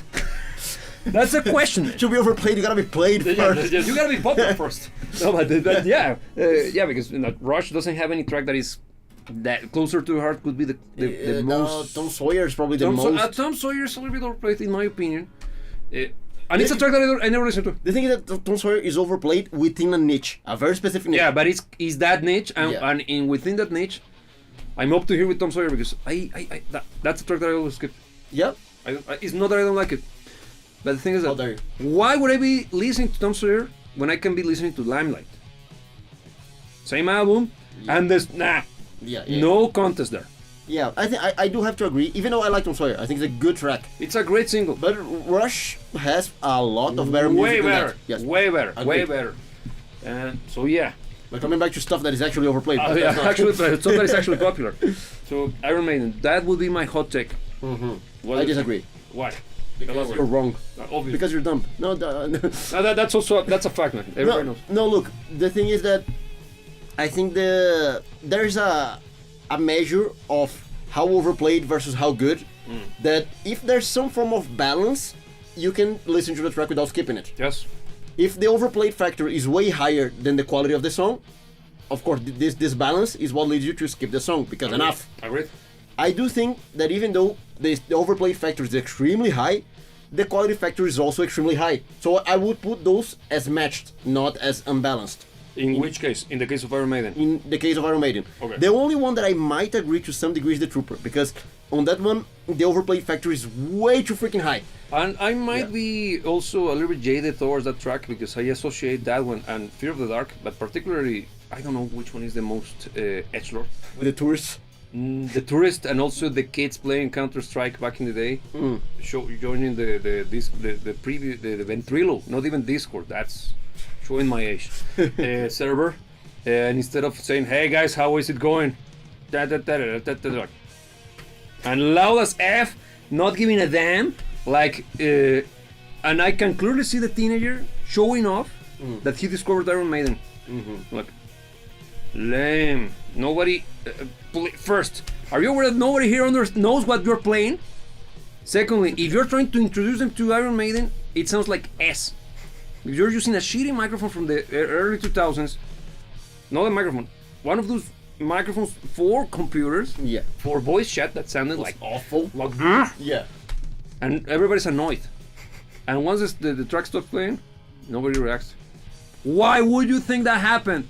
That's a question. To be overplayed, you gotta be played first. You gotta be popular first. No, but yeah, because Rush doesn't have any track that is that closer to heart. Could be the most. Tom Sawyer is probably the most. Tom Sawyer is a little bit overplayed, in my opinion. And it's a track that I never listened to. The thing is that Tom Sawyer is overplayed within a niche, a very specific niche. Yeah, but it's that niche, and, Yeah. within that niche, I'm up to here with Tom Sawyer because that's a track that I always skip. Yep. It's not that I don't like it, but the thing is How that dare you. why would I be listening to Tom Sawyer when I can be listening to Limelight? Same album, and there's Yeah. no contest there. Yeah, I do have to agree. Even though I like Tom Sawyer, I think it's a good track. It's a great single, But Rush has a lot of better music way than better, that. Yes. way Agreed. better. And so yeah. But coming back to stuff that is actually overplayed. but Yeah, that's not- actually, something that is actually popular. So Iron Maiden, that would be my hot take. I disagree. Why? Because you're wrong. Obviously. Because you're dumb. No, That's a fact, man. Everybody knows. no. Look, the thing is that I think there's a measure of how overplayed versus how good. That if there's some form of balance, you can listen to the track without skipping it. Yes. If the overplayed factor is way higher than the quality of the song, of course this balance is what leads you to skip the song because enough. Agreed. I do think that even though the overplayed factor is extremely high, the quality factor is also extremely high. So I would put those as matched, not as unbalanced. In which case? In the case of Iron Maiden. In the case of Iron Maiden. Okay. The only one that I might agree to some degree is the Trooper, because on that one, the overplayed factor is way too freaking high. And I might be also a little bit jaded towards that track because I associate that one and Fear of the Dark, but particularly, I don't know which one is the most edgelord. With the tourists. The Tourist and also the kids playing Counter-Strike back in the day, joining the Ventrilo, not even Discord, that's showing my age, server. And instead of saying, hey guys, how is it going? And loud as F, not giving a damn, like, and I can clearly see the teenager showing off that he discovered Iron Maiden. Like, lame. Nobody. First, are you aware that nobody here knows what you're playing? Secondly, if you're trying to introduce them to Iron Maiden, it sounds like S. If you're using a shitty microphone from the early 2000s, not a microphone, one of those microphones for computers, Yeah. for voice chat that sounded like Awful. Yeah. and everybody's annoyed. And once the track stops playing, nobody reacts. Why would you think that happened?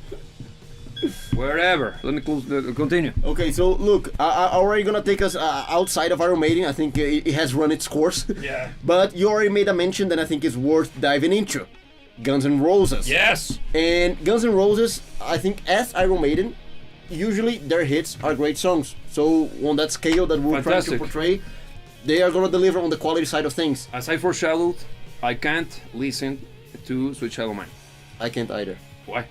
Wherever. Let me continue. Okay, so look, I already gonna take us outside of Iron Maiden. I think it has run its course. Yeah. But you already made a mention that I think is worth diving into. Guns N' Roses. Yes. And Guns N' Roses, I think as Iron Maiden, usually their hits are great songs. So on that scale that we're trying to Fantastic. portray, they are gonna deliver on the quality side of things. As I foreshadowed, I can't listen to Sweet Child O' Mine. I can't either. Why?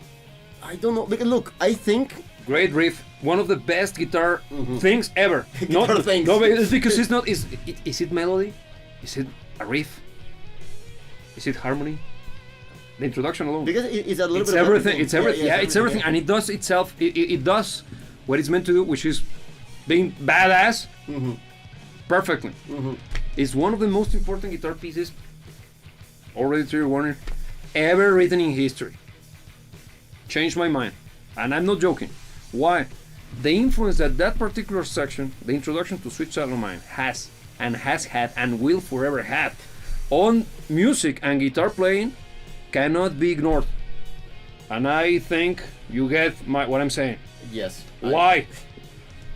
I don't know. Because look, I think Great riff, one of the best guitar things ever. Guitar things. No, but it's because it's not. Is it melody? Is it a riff? Is it harmony? The introduction alone. because it's a little It's bit of everything. It's everything. Yeah, it's everything, yeah. and it does itself. It does what it's meant to do, which is being badass perfectly. It's one of the most important guitar pieces, already to your warning, ever written in history. Changed my mind, and I'm not joking. Why? The influence that that particular section, the introduction to Sweet Child O' Mine, has had and will forever have on music and guitar playing cannot be ignored. And I think you get what I'm saying. Yes. Why?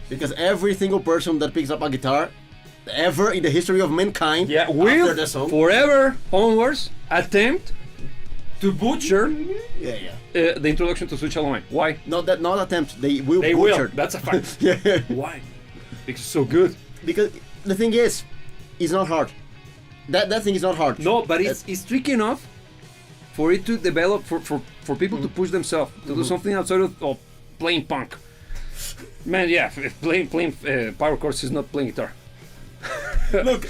Because every single person that picks up a guitar, ever in the history of mankind, Yeah, after will the song, forever onwards attempt to butcher yeah. the introduction to Sweet Child O' Mine. Why? Not attempt. They will They butcher. will. That's a fact. Yeah. Why? Because it's so good. Because the thing is, it's not hard. That thing is not hard. No, but it's tricky enough for it to develop, for people to push themselves, to do something outside of playing punk. Man, yeah, playing power chords is not playing guitar. Look,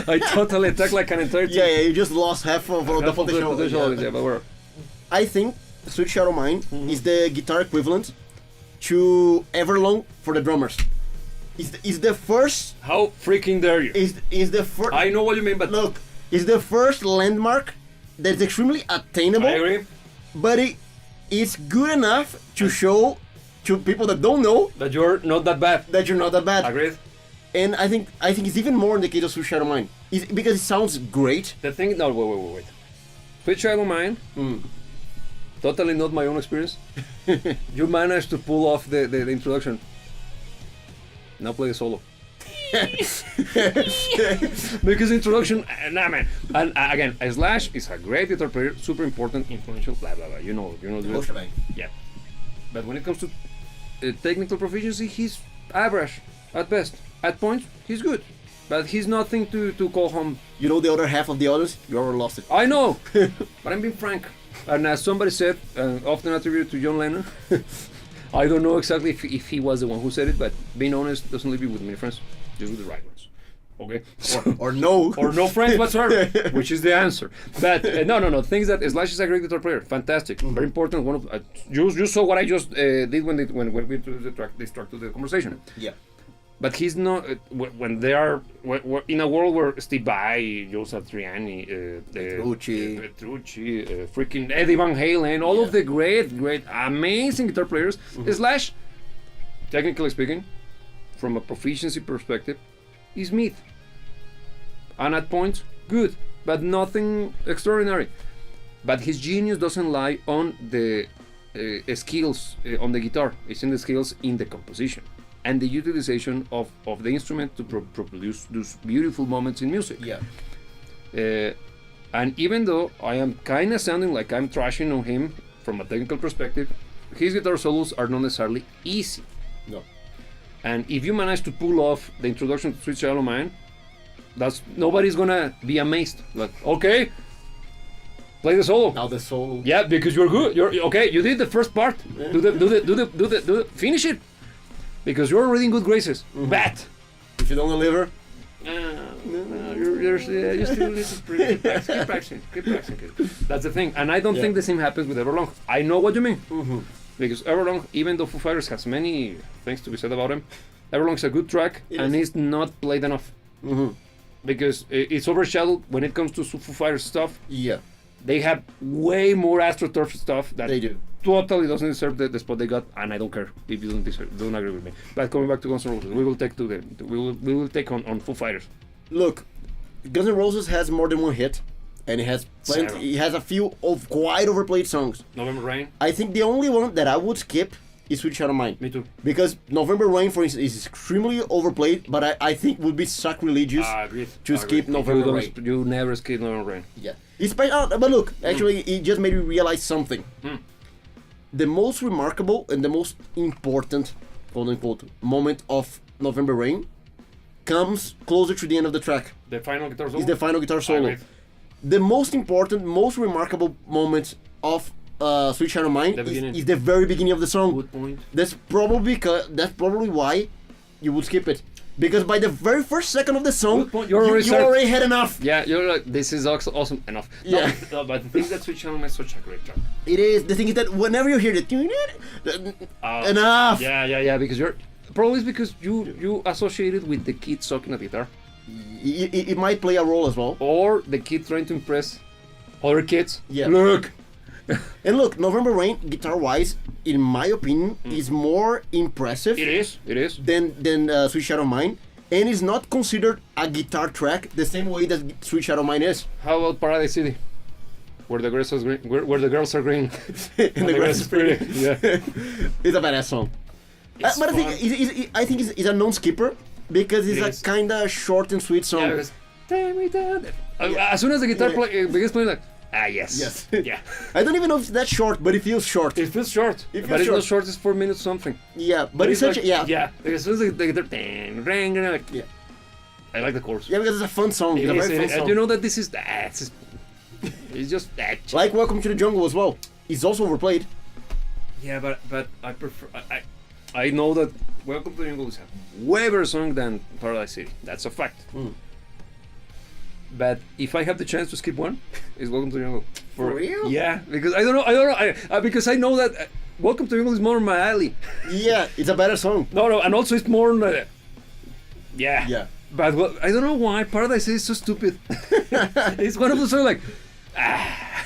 I totally attack like an entire team. yeah, you just lost half of the Half of the potential. potential, Yeah. yeah, but we're- I think Sweet Child O' Mine is the guitar equivalent to Everlong for the drummers. Is the first How freaking dare you? is the first. I know what you mean, but Look, it's the first landmark that's extremely attainable, I agree but it is good enough to show to people that don't know that you're not that bad. that you're not that bad. Agreed. And I think it's even more in the case of Sweet Child O' Mine. Because it sounds great. The thing, no, wait. Sweet Child O' Mine, totally not my own experience. You managed to pull off the introduction. Now play the solo. Because introduction, nah man. And again, Slash is a great guitar player, super important, influential, blah blah blah. You know. Yeah. But when it comes to technical proficiency, he's average at best. At points, he's good, but he's nothing to call home. You know the other half of the others, you already lost it. I know, but I'm being frank. And as somebody said, often attributed to John Lennon, I don't know exactly if he was the one who said it, but being honest doesn't leave you with many friends, just with the right ones. Okay? Or no. Or no friends whatsoever, which is the answer. But no. Things that Slash is a great guitar player, fantastic, very important. One of you saw what I just did when we introduced the track, this track to the conversation. Yeah. But he's not when they are in a world where Steve Vai, Joe Satriani, Petrucci, freaking Eddie Van Halen, all of the great, amazing guitar players. Slash, technically speaking, from a proficiency perspective, is mid. And at points, good, but nothing extraordinary. But his genius doesn't lie on the skills on the guitar. It's in the skills in the composition and the utilization of the instrument to produce those beautiful moments in music. Yeah. And even though I am kind of sounding like I'm trashing on him from a technical perspective, his guitar solos are not necessarily easy. No. And if you manage to pull off the introduction to Sweet Child O' Mine, nobody's gonna be amazed. Like, okay, play the solo. Now the solo. Yeah, because you're good. You're okay. You did the first part. Yeah. Do the finish it. Because you're already in good graces. Bat. If you don't deliver. You still need to practice. Keep practicing. That's the thing. And I don't think the same happens with Everlong. I know what you mean. Because Everlong, even though Foo Fighters has many things to be said about him, Everlong's a good track and it's not played enough. Because it's overshadowed when it comes to Foo Fighters stuff. Yeah. They have way more AstroTurf stuff that They do. totally doesn't deserve the spot they got, and I don't care if you don't agree with me. But coming back to Guns N' Roses, we will take we will take on Foo Fighters. Look, Guns N' Roses has more than one hit, and it has Several. plenty. It has a few of quite overplayed songs. November Rain. I think the only one that I would skip is Sweet Child of Mine. Me too. Because November Rain, for instance, is extremely overplayed, but I think would be sacrilegious Agreed. to skip November Rain. You never skip November Rain. Yeah. But look, actually, it just made me realize something. The most remarkable and the most important, quote unquote, moment of November Rain comes closer to the end of the track. The final guitar solo. It's the final guitar solo. Agreed. The most important, most remarkable moment of Sweet Child of Mine The beginning. is the very beginning of the song. Good point. That's probably why you would skip it. Because by the very first second of the song, Good point. you You're already had enough. Yeah, you're like, this is awesome enough. Yeah. No, but the thing that Sweet Child of Mine is such a great track. It is. The thing is that whenever you hear it, enough. Yeah, because you're probably it's because you associate it with the kid sucking at guitar, It might play a role as well. or the kid trying to impress other kids. Yeah. Look. And look, November Rain, guitar-wise, in my opinion, is more impressive It is. than Sweet Child of Mine, and is not considered a guitar track the same way that Sweet Child of Mine is. How about Paradise City, where the girls are green? Where the girls are green. And the grass is pretty. Yeah. It's a badass song. It's But I think it's a non-skipper because it's It a is. kind of short and sweet song. Yeah, because, "Take me down." Yeah. As soon as the guitar Yeah. begins playing, like, yes. Yes. Yeah. I don't even know if it's that short, but it feels short. It feels short. It feels but it's short. not short. It's 4 minutes something. Yeah, but it's such like, a, yeah. Yeah. As soon as the guitar, dang, ring, like, Yeah. I like the chorus. Yeah, because it's a fun song. It's a very fun And song. you know that this is it's just that. Like Welcome to the Jungle as well. It's also overplayed. Yeah, but I prefer. I know that Welcome to the Jungle is a way better song than Paradise City. That's a fact. But if I have the chance to skip one, it's Welcome to the Jungle. For real? Yeah, because I don't know. Because I know that Welcome to the Jungle is more my alley. Yeah, it's a better song. No, and also it's more. Yeah. Yeah. But I don't know why Paradise City is so stupid. It's one of those songs like.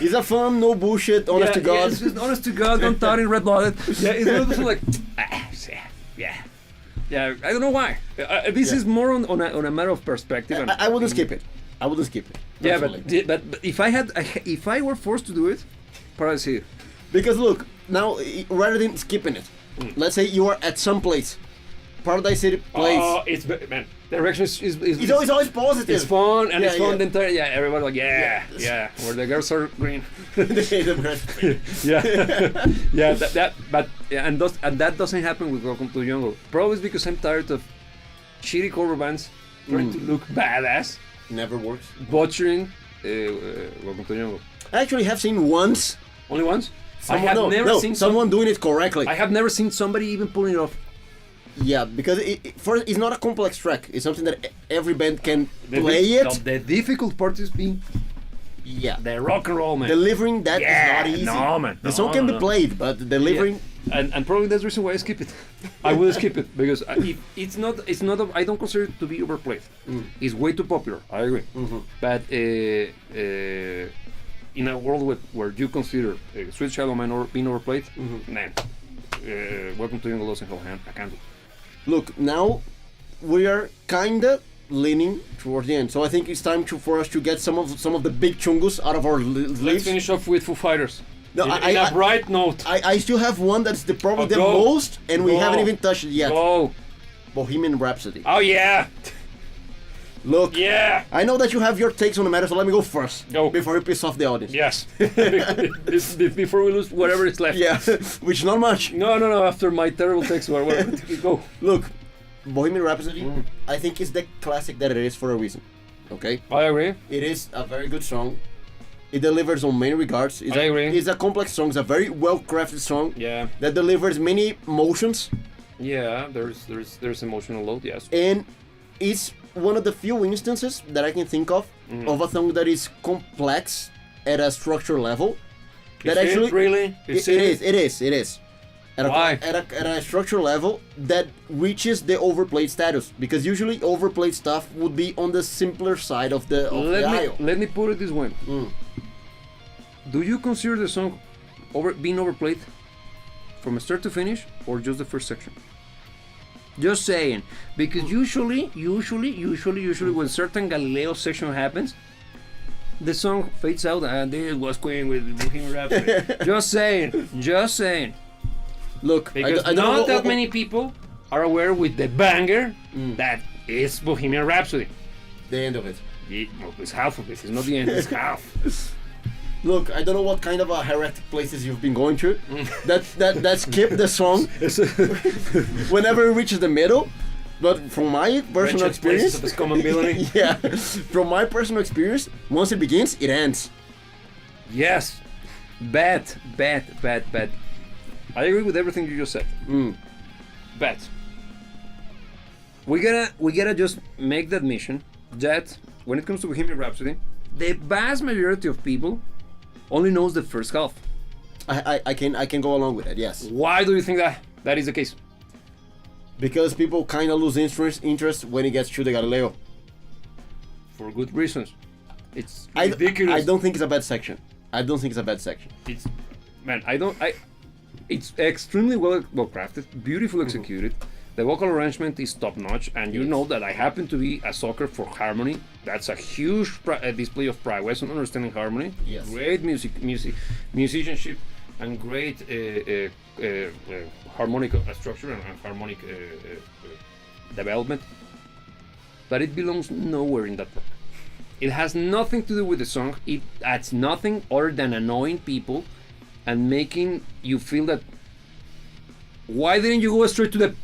It's a fun, no bullshit, honest to God. Yeah, it's just honest to God, don't thought in red blooded. Yeah, it's one of those songs like. Yeah. I don't know why. This is more on a matter of perspective. And, I wouldn't skip it. I wouldn't skip it. yeah, Definitely. but if I were forced to do it, Paradise City. Because look, now rather than skipping it, let's say you are at some place, Paradise City place. Oh, it's man. The direction is It's always positive. it's fun and it's Yeah, fun. yeah. The entire everybody like yeah, where the girls are green. Yeah, and that doesn't happen with Welcome to the Jungle. Probably it's because I'm tired of shitty cover bands trying to look badass, Never works. butchering Welcome to the Jungle. I actually have seen once. Only once. Someone, I have no, never no, seen someone doing it correctly. I have never seen somebody even pulling it off. Yeah, because first, it's not a complex track. It's something that every band can The play it. The difficult part is being Yeah. the rock and roll, man. Delivering that is not easy. No, man. The song can be played, but delivering. And probably that's the reason why I skip it. I will skip it because it's not. I don't consider it to be overplayed. It's way too popular. I agree. But in a world where you consider Sweet Child of Mine being overplayed, man, Welcome to the Jungle doesn't hold a candle. Look, now we are kinda leaning towards the end, so I think it's time for us to get some of the big chungus out of our Let's sleeves. finish off with Foo Fighters. No, in I- a bright note. I still have one that's probably the Go. most, and we Go. haven't even touched it yet. Oh, Bohemian Rhapsody. oh yeah, Look, yeah. I know that you have your takes on the matter, so let me go first. Go. Before you piss off the audience. Yes. Before we lose whatever is left. Yeah, which is not much. No. After my terrible takes, go. Look, Bohemian Rhapsody, I think is the classic that it is for a reason. Okay? I agree. It is a very good song. It delivers on many regards. I agree. It's a complex song. It's a very well crafted song Yeah. that delivers many emotions, Yeah. There's emotional load. Yes. and it's one of the few instances that I can think of a song that is complex at a structure level. That Is it actually really? it is. At Why? at a structural level that reaches the overplayed status, because usually overplayed stuff would be on the simpler side of the aisle. Let me put it this way. Do you consider the song being overplayed from start to finish, or just the first section? Just saying, because usually, when certain Galileo section happens, the song fades out, and there it was Queen with Bohemian Rhapsody. Just saying. Look, Because I don't know not that many people are aware with the banger that is Bohemian Rhapsody. the end of it. It's half of it. It's not the end. It's half. Look, I don't know what kind of heretic places you've been going to. That skip the song whenever it reaches the middle. But from my personal experience, of its common villainy. yeah, from my personal experience, once it begins, it ends. Yes. Bad. I agree with everything you just said. Bad. We gotta just make the admission that when it comes to Bohemian Rhapsody, the vast majority of people only knows the first half. I can go along with it. Yes, Why do you think that is the case? because people kind of lose interest when it gets to the Galileo. For good reasons. It's I ridiculous. don't think it's a bad section. It's man. It's extremely well crafted, beautiful executed. The vocal arrangement is top notch, and you know that I happen to be a sucker for harmony. That's a huge display of prowess and understanding harmony. Yes. Great musicianship, and great harmonic structure and harmonic development. But it belongs nowhere in that part. It has nothing to do with the song. It adds nothing other than annoying people and making you feel that why didn't you go straight to the,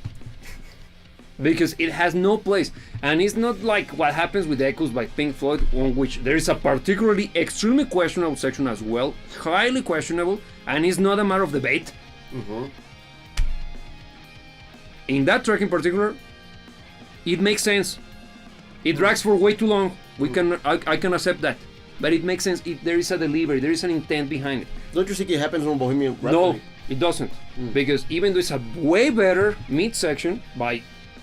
because it has no place. And it's not like what happens with Echoes by Pink Floyd, on which there is a particularly extremely questionable section as well, highly questionable, and it's not a matter of debate. In that track in particular, it makes sense. It drags for way too long. I can accept that, but it makes sense. There is a delivery, there is an intent behind it. Don't you think it happens on Bohemian Rhapsody? No, it doesn't, because even though it's a way better mid section by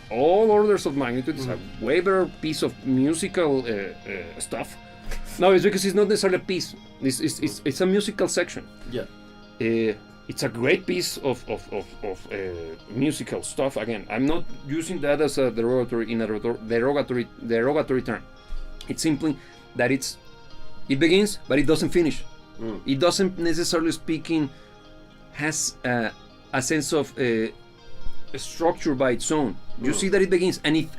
all orders of magnitude, it's a way better piece of musical stuff. No, it's because it's not necessarily a piece. It's a musical section. Yeah. It's a great piece of musical stuff. Again, I'm not using that as a derogatory term. It's simply that it begins, but it doesn't finish. It doesn't necessarily speaking has a sense of a structure by its own. You see that it begins, and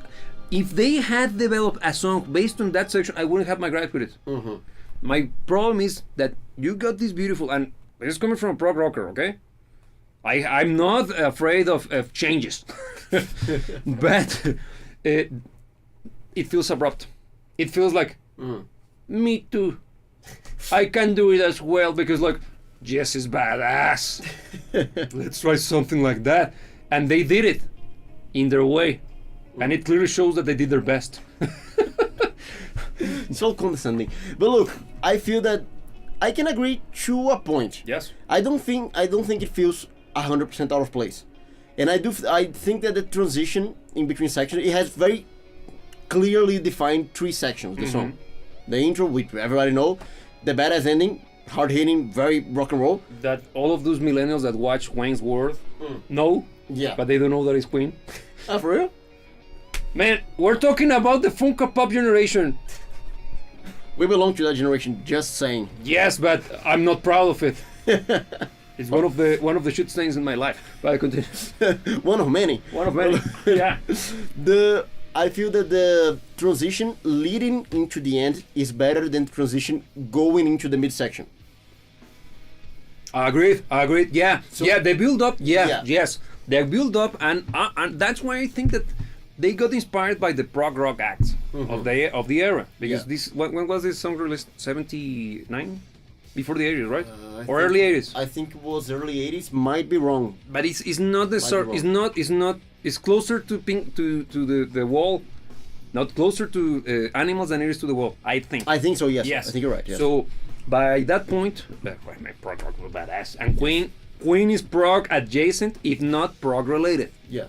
if they had developed a song based on that section, I wouldn't have my gripe with it. My problem is that you got this beautiful, and this is coming from a prog rocker, okay? I'm not afraid of changes, but it feels abrupt. It feels like, me too. I can do it as well, because like, Jess is badass. Let's try something like that. And they did it in their way. And it clearly shows that they did their best. It's all condescending. But look, I feel that I can agree to a point. Yes. I don't think it feels 100% out of place. And I think that the transition in between sections, it has very clearly defined three sections, the song. The intro, which everybody know, the badass ending, hard hitting, very rock and roll. That all of those millennials that watch Wayne's World know, Yeah. but they don't know that it's Queen. Ah, for real? Man, we're talking about the Funko Pop generation. We belong to that generation, just saying. Yes, but I'm not proud of it. It's one of the shit stains in my life. But I continue. One of many. One of many. Yeah. I feel that the transition leading into the end is better than the transition going into the midsection. Agreed. Yeah. Yeah, they build up. Yeah. Yes. They build up, and that's why I think that they got inspired by the prog rock acts of the era. Because when was this song released? 79? Before the 80s, right? Or early 80s? I think it was early 80s. Might be wrong. But it's not the sort. It's not. It's closer to the wall, not closer to Animals than it is to the wall. I think. I think so. Yes. I think you're right. Yes. So by that point, my prog rock was badass, and Queen is prog adjacent, if not prog related. Yeah.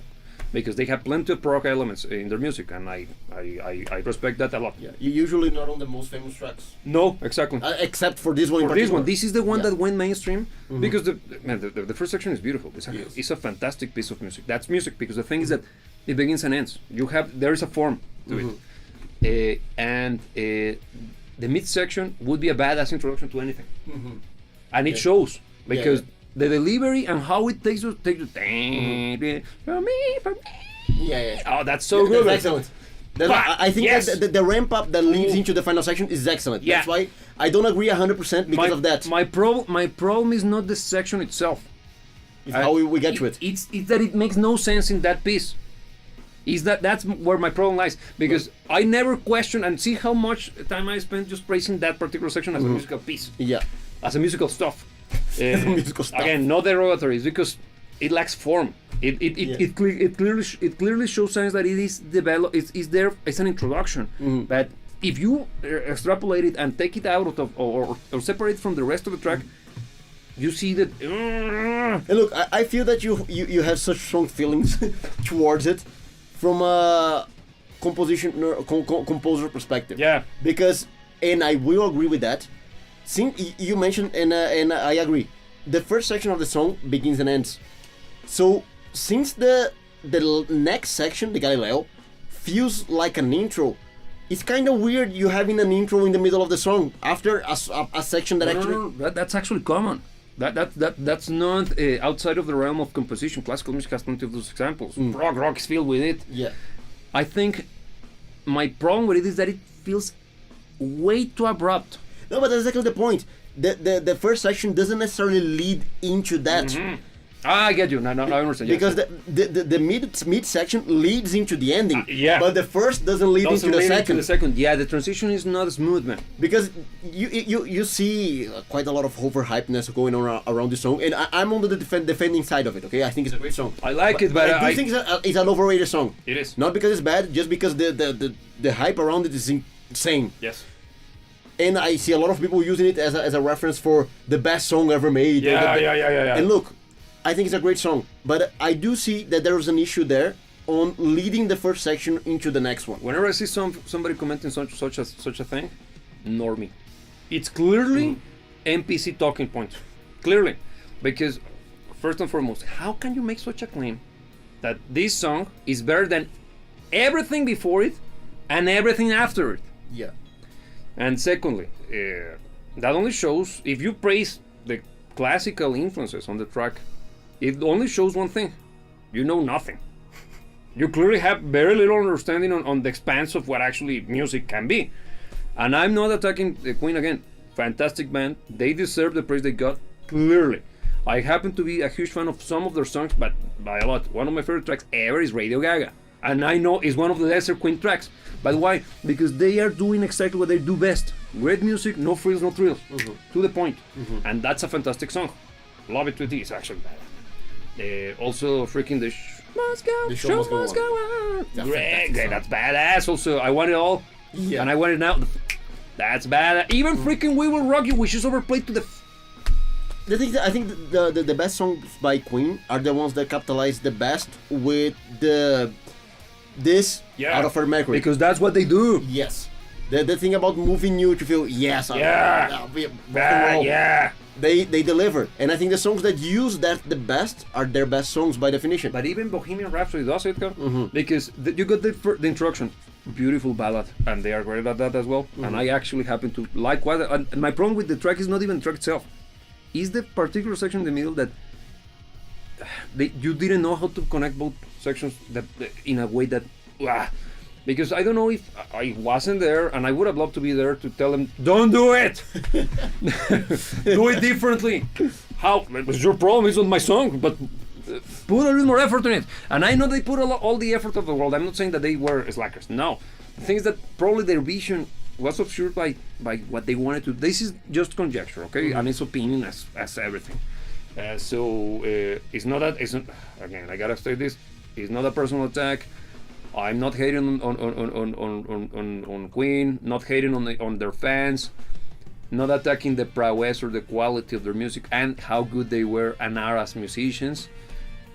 because they have plenty of prog elements in their music, and I respect that a lot. Yeah, usually not on the most famous tracks. No, exactly. Except for this one. For this one, this is the one that went mainstream because the first section is beautiful. It's a fantastic piece of music. That's music because the thing is that it begins and ends. There is a form to it, and the midsection would be a badass introduction to anything, and it shows because the delivery and how it takes you for me. Oh, that's so good. That's excellent. I think that the ramp up that leads into the final section is excellent. That's why I don't agree 100% because of that. My problem is not the section itself. It's how we get to it. It's that it makes no sense in that piece. That's where my problem lies, because I never question and see how much time I spent just praising that particular section as a musical piece. Yeah. As a musical stuff. Musical stuff. Again, not derogatory. It's because it lacks form. It clearly shows signs that it is developed. It's there. It's an introduction. But if you extrapolate it and take it out of or separate it from the rest of the track, you see that. And look, I feel that you have such strong feelings towards it from a composer perspective. Yeah. Because, and I will agree with that. Since you mentioned, and I agree, the first section of the song begins and ends. So since the next section, the Galileo, feels like an intro, it's kind of weird you having an intro in the middle of the song after a section that that's actually common. That's not outside of the realm of composition. Classical music has plenty of those examples. Prog rock is filled with it. Yeah. I think my problem with it is that it feels way too abrupt. No, but that's exactly the point. The first section doesn't necessarily lead into that. I get you. No, I understand. Because the mid section leads into the ending. Yeah. But the first doesn't lead into the second. Yeah, the transition is not smooth, man. Because you see quite a lot of overhypeness going on around the song, and I'm on the defending side of it. Okay, I think it's a great song. I like it, but I do think it's an overrated song. It is. Not because it's bad, just because the hype around it is insane. Yes. And I see a lot of people using it as a reference for the best song ever made. Yeah. And look, I think it's a great song, but I do see that there is an issue there on leading the first section into the next one. Whenever I see somebody commenting such a thing, normie. It's clearly NPC talking points. Clearly. Because, first and foremost, how can you make such a claim that this song is better than everything before it and everything after it? Yeah. And secondly, that only shows, if you praise the classical influences on the track, it only shows one thing. You know nothing. You clearly have very little understanding on the expanse of what actually music can be. And I'm not attacking the Queen again. Fantastic band. They deserve the praise they got, clearly. I happen to be a huge fan of some of their songs, but by a lot. One of my favorite tracks ever is Radio Gaga. And I know it's one of the lesser Queen tracks. But why? Because they are doing exactly what they do best. Great music, no frills, no thrills. To the point. And that's a fantastic song. Love it to this, actually. Also, freaking the show must go on. Great, that's badass. Also, I Want It All. Yeah. And I Want It Now. That's badass. Even freaking We Will Rock You, which is overplayed to the... The thing I think the best songs by Queen are the ones that capitalize the best with this out of her Mercury. Because that's what they do. Yes. The thing about moving you to feel They deliver, and I think the songs that use that the best are their best songs by definition. But even Bohemian Rhapsody does it, because you got the introduction, beautiful ballad, and they are great at that as well. And I actually happen to like what. And my problem with the track is not even the track itself; is the particular section in the middle that you didn't know how to connect both sections in a way that. Because I don't know if I wasn't there, and I would have loved to be there to tell them, don't do it! Do it differently! How? It was your problem, it's not my song, but put a little more effort in it. And I know they put all the effort of the world. I'm not saying that they were slackers, no. The thing is that probably their vision was obscured by what they wanted to. This is just conjecture, okay? And it's opinion as everything. So it's not that, again, I gotta say this, it's not a personal attack. I'm not hating on Queen, not hating on their fans, not attacking the prowess or the quality of their music and how good they were and are as musicians.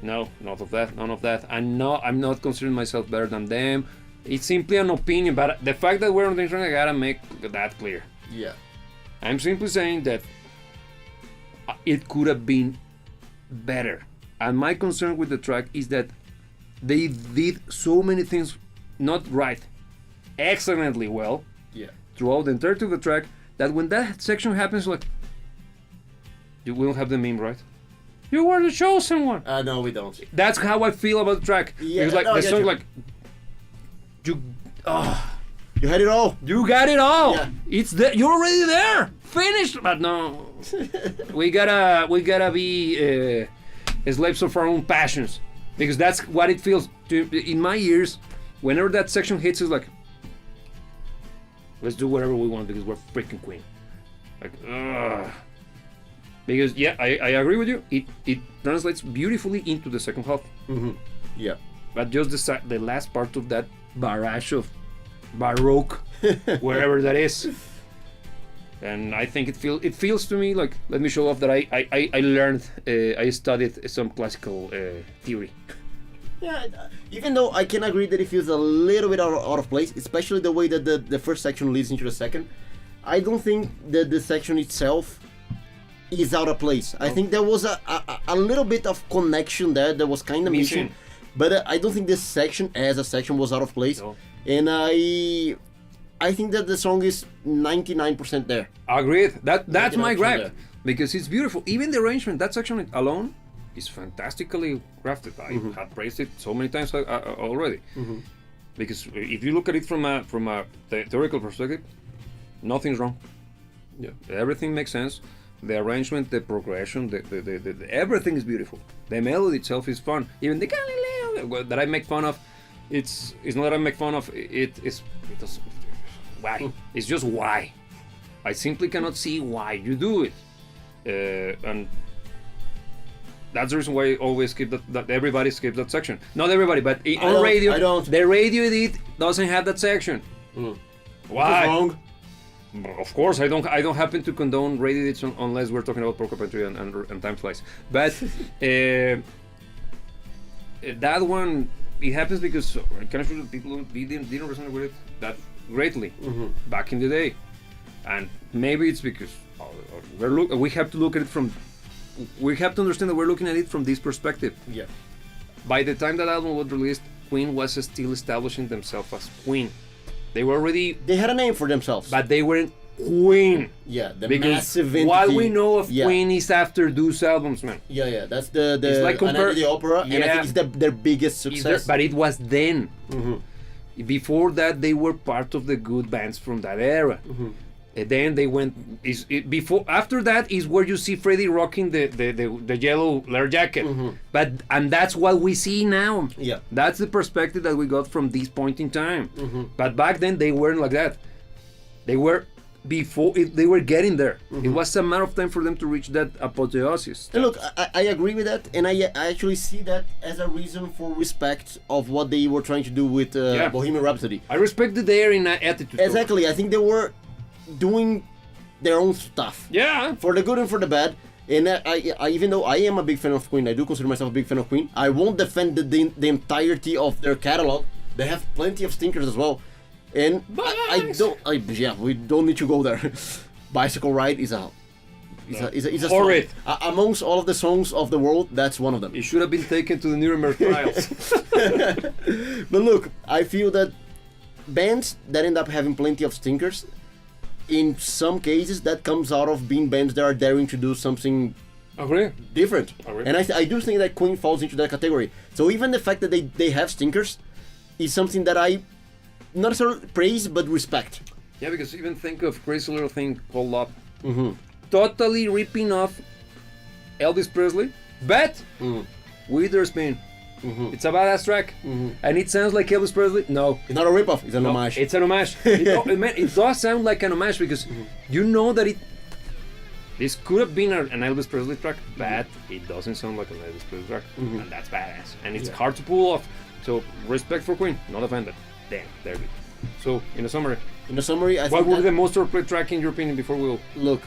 No, none of that. None of that. I'm not considering myself better than them. It's simply an opinion, but the fact that we're on the internet, I gotta make that clear. Yeah. I'm simply saying that it could have been better. And my concern with the track is that they did so many things not right, excellently well, Yeah. throughout the entirety of the track, that when that section happens, like, you will have the meme, right? You were the chosen one. No, we don't. That's how I feel about the track. Yeah, Because like no, I the get song, you. like, You had it all. you got it all. Yeah. It's there. You're already there. Finished. But no, we gotta be slaves of our own passions, because that's what it feels in my ears. Whenever that section hits, it's like, let's do whatever we want because we're freaking Queen. Like, ugh. Because yeah, I agree with you. It translates beautifully into the second half. Mm-hmm. Yeah. But just the last part of that barrage of Baroque, wherever that is, and I think it feels to me like, let me show off that I learned, I studied some classical theory. Yeah, even though I can agree that it feels a little bit out of place, especially the way that the first section leads into the second, I don't think that the section itself is out of place. I think there was a little bit of connection there that was kind of missing, but I don't think this section as a section was out of place. No. And I think that the song is 99% there. Agreed. That's my 99% gripe, there. because it's beautiful. Even the arrangement, that section alone, is fantastically crafted. I have praised it so many times already. Because if you look at it from a theoretical perspective, nothing's wrong. Yeah. Everything makes sense. The arrangement, the progression, the everything is beautiful. The melody itself is fun. Even the Galileo that I make fun of, it's not that I make fun of. Why? It's just why. I simply cannot see why you do it, and that's the reason why I always skip that everybody skips that section. Not everybody, but on radio, I don't. the radio edit doesn't have that section. What's Why? wrong? Of course, I don't happen to condone radio edits unless we're talking about Porcupine and Time Flies. But that one, it happens because I'm kind of sure that people didn't resonate with it that greatly back in the day, and maybe it's because we have to look at it from. We have to understand that we're looking at it from this perspective. Yeah. By the time that album was released, Queen was still establishing themselves as Queen. They were already, They had a name for themselves. but they weren't Queen. Yeah, the Because massive entity. what we know of Yeah. Queen is after those albums, man. Yeah, that's the It's like the opera, and I Yeah. think it's their biggest Is there- success. but it was then. Before that, they were part of the good bands from that era. And then they went. After that is where you see Freddie rocking the yellow leather jacket. And that's what we see now. Yeah. That's the perspective that we got from this point in time. But back then they weren't like that. They were they were getting there. It was a matter of time for them to reach that apotheosis. And look, I agree with that, and I actually see that as a reason for respect of what they were trying to do with Bohemian Rhapsody. I respect the daring attitude. Exactly, I think they were doing their own stuff. Yeah. For the good and for the bad. And I even though I am a big fan of Queen, I do consider myself a big fan of Queen, I won't defend the entirety of their catalog. They have plenty of stinkers as well. And we don't need to go there. Bicycle Ride is a Horrid. song. Amongst all of the songs of the world, that's one of them. It should have been taken to the Nuremberg trials. But look, I feel that bands that end up having plenty of stinkers, in some cases, that comes out of being bands that are daring to do something Agree. different. Agree. And I do think that Queen falls into that category. So even the fact that they have stinkers is something that I not necessarily praise but respect. Yeah, because even think of Crazy Little Thing called Love. Totally ripping off Elvis Presley, but Witherspoon. It's a badass track, and it sounds like Elvis Presley. No, It's not a ripoff, it's an homage. it's an homage. It does sound like an homage because you know that this could have been an Elvis Presley track, but it doesn't sound like an Elvis Presley track, and that's badass. And it's hard to pull off. So respect for Queen, not offended. Damn, there we go. So in a summary, I what think would be the most overplayed track in your opinion before we go? look,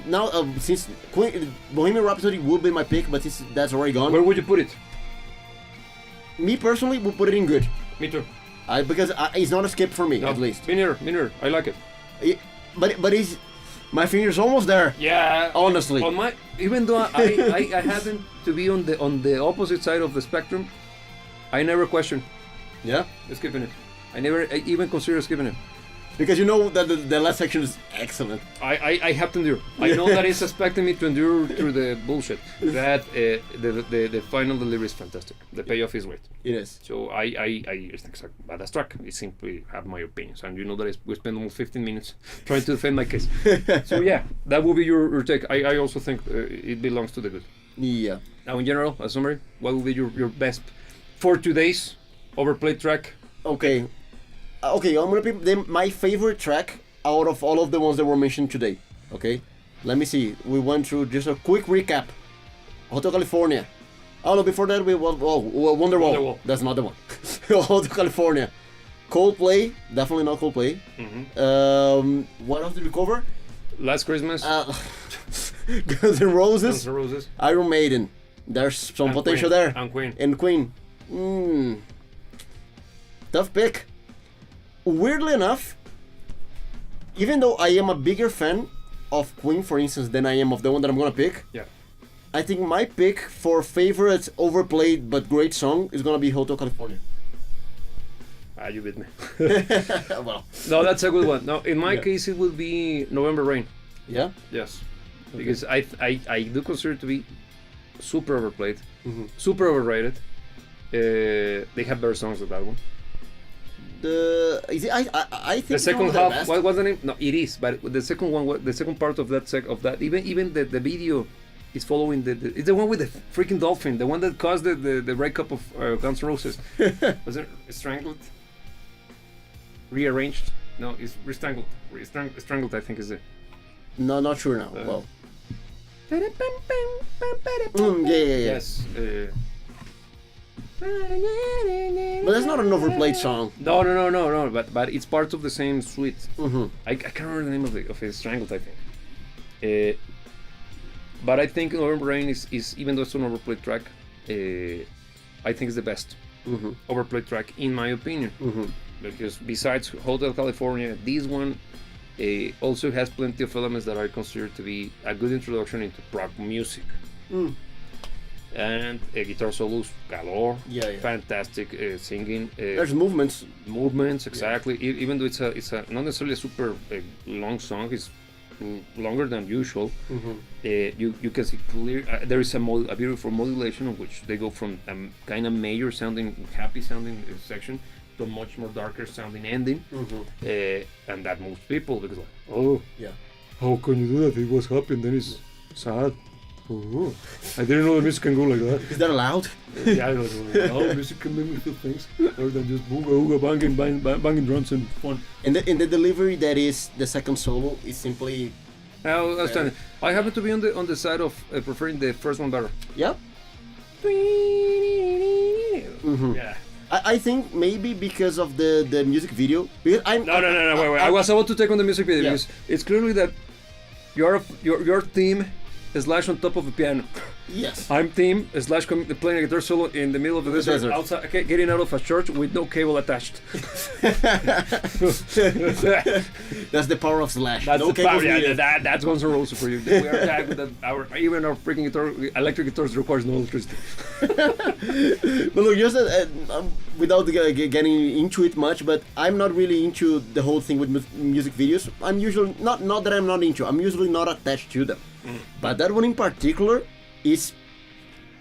now since Bohemian Rhapsody would be my pick, but since that's already gone, Where would you put it? me personally would put it in good. Me too. Because it's not a skip for me, No, at least. Me neither. I like it. But it's my finger's almost there. Yeah. Honestly. On my, even though I happen to be on the opposite side of the spectrum, I never question Yeah. skipping it. I even consider skipping it. Because you know that the last section is excellent. I have to endure. I know that it's expecting me to endure through the bullshit. That the final delivery is fantastic. The payoff is great. It is. So I it's not a badass track. I simply have my opinions, and you know that we spent almost 15 minutes trying to defend my case. So yeah, that will be your take. I also think it belongs to the good. Yeah. Now, in general, a summary, what will be your best for today's overplayed track? Okay. Okay, I'm gonna pick my favorite track out of all of the ones that were mentioned today. Okay, let me see. We went through just a quick recap. Hotel California. Oh no, before that we was Wonderwall. Wonderwall. That's not the one. Hotel California. Coldplay, definitely not Coldplay. What else did we cover? Last Christmas. Guns N' Roses. Guns N' Roses. Iron Maiden. There's some And potential Queen. there. And Queen. And Queen. Tough pick. Weirdly enough, even though I am a bigger fan of Queen, for instance, than I am of the one that I'm gonna pick, Yeah. I think my pick for favorite overplayed but great song is gonna be Hotel California. You beat me. Well, No, that's a good one. No, in my Yeah. case, it would be November Rain. yeah. Yes. Because I do consider it to be super overplayed, Mm-hmm. super overrated. They have better songs than that one. I think The it's second one of the half, best. what was the name? No, it is, but the second one, the second part of that, even the video is following it's the one with the freaking dolphin, the one that caused the breakup of Guns N' Roses. Was it strangled? Rearranged? No, it's strangled. Strangled, I think is it. No, not sure now. Well, yeah. Yes. But that's not an overplayed song. No. But it's part of the same suite. Mm-hmm. I can't remember the name of it. Strangled, I think. But I think November Rain is even though it's an overplayed track, I think it's the best overplayed track in my opinion. Because besides Hotel California, this one also has plenty of elements that I consider to be a good introduction into prog music. And guitar solos galore, Yeah. fantastic singing. There's movements. Movements, exactly. Even though it's a not necessarily a super long song, it's longer than usual. You can see clear. There is a beautiful modulation of which they go from a kind of major sounding, happy sounding section to a much more darker sounding ending, and that moves people because like, oh, Yeah. how can you do that? It was happy and then it's sad. Oh, I didn't know the music can go like that. Is that allowed? Yeah, I don't know. How music can make me feel things other than just booga banging drums and fun. And the delivery that is the second solo is simply Outstanding. I happen to be on the side of preferring the first one better. yeah. Yeah. I think maybe because of the music video. Because No, wait. I was about to take on the music video Yeah. because it's clearly that your theme is slash on top of a piano. Yes. I'm theme slash playing a guitar solo in the middle of the desert. Outside, okay, getting out of a church with no cable attached. That's the power of Slash. That's No the power. cables Yeah, needed. that's Guns N' Roses for you. We are tagged with that. Even our freaking electric guitars requires no electricity. But look, just without getting into it much, but I'm not really into the whole thing with music videos. I'm usually not that I'm not into. I'm usually not attached to them. But that one in particular is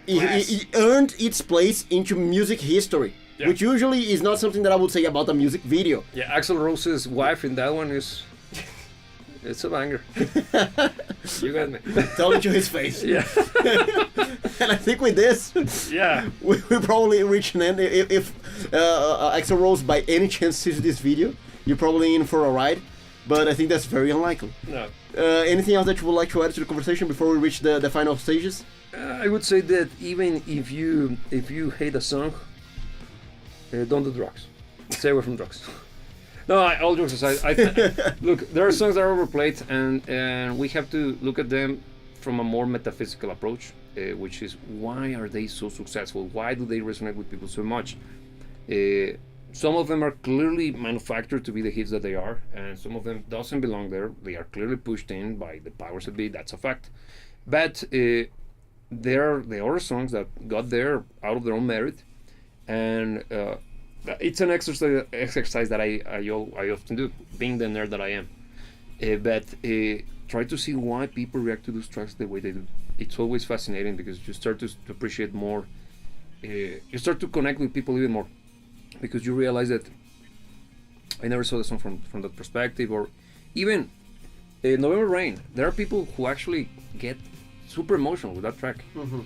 it earned its place into music history, Yeah. which usually is not something that I would say about a music video. Yeah, Axl Rose's wife in that one is. It's a banger. You got me. Tell it to his face. Yeah. And I think with this, Yeah. we probably reach an end. If Axl Rose by any chance sees this video, you're probably in for a ride. But I think that's very unlikely. No. Anything else that you would like to add to the conversation before we reach the final stages? I would say that even if you hate a song, don't do drugs. Stay away from drugs. No, all jokes aside, look, there are songs that are overplayed, and we have to look at them from a more metaphysical approach, which is why are they so successful? Why do they resonate with people so much? Some of them are clearly manufactured to be the hits that they are, and some of them doesn't belong there. They are clearly pushed in by the powers that be. That's a fact. But there are the other songs that got there out of their own merit, and it's an exercise that I often do, being the nerd that I am. But try to see why people react to those tracks the way they do. It's always fascinating because you start to appreciate more. You start to connect with people even more, because you realize that I never saw the song from that perspective. Or even November Rain, there are people who actually get super emotional with that track. Mm-hmm.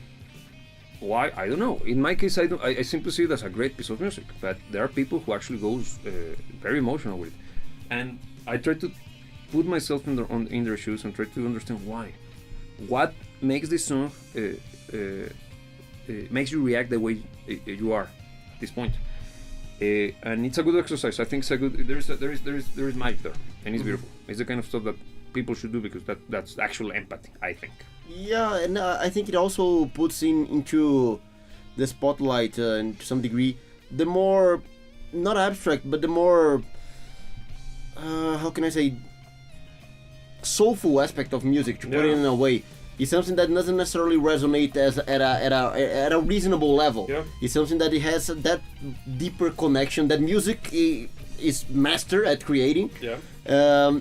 Why? I don't know. In my case, I simply see it as a great piece of music, but there are people who actually goes very emotional with it, and I try to put myself in their shoes and try to understand why. What makes this song makes you react the way you are at this point. And it's a good exercise. I think it's a good. There is magic there, and it's beautiful. It's the kind of stuff that people should do, because that's actual empathy, I think. Yeah, and I think it also puts into the spotlight, to some degree, the more, not abstract, but the more, how can I say, soulful aspect of music, to put it in a way. It's something that doesn't necessarily resonate at a reasonable level. Yeah. It's something that it has that deeper connection that music is master at creating. Yeah.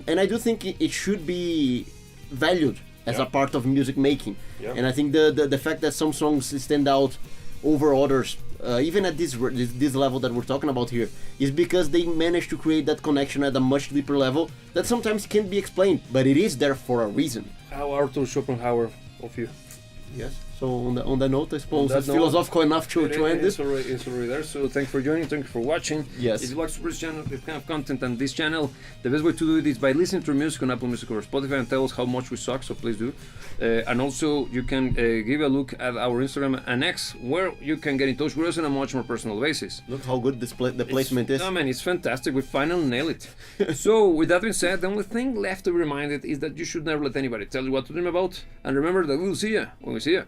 And I do think it should be valued as a part of music making. Yeah. And I think the fact that some songs stand out over others, even at this level that we're talking about here, is because they managed to create that connection at a much deeper level that sometimes can't be explained, but it is there for a reason. How Arthur Schopenhauer of you. Yes. So on that note, I suppose that it's note, philosophical enough to end this. It's already there. So thanks for joining. Thank you for watching. Yes. If you like this channel, this kind of content and this channel, the best way to do it is by listening to music on Apple Music or Spotify and tell us how much we suck. So please do. And also you can give a look at our Instagram and X, where you can get in touch with us on a much more personal basis. Look how good the placement is. I mean, it's fantastic. We finally nailed it. So with that being said, the only thing left to be reminded is that you should never let anybody tell you what to dream about. And remember that we'll see you when we see you.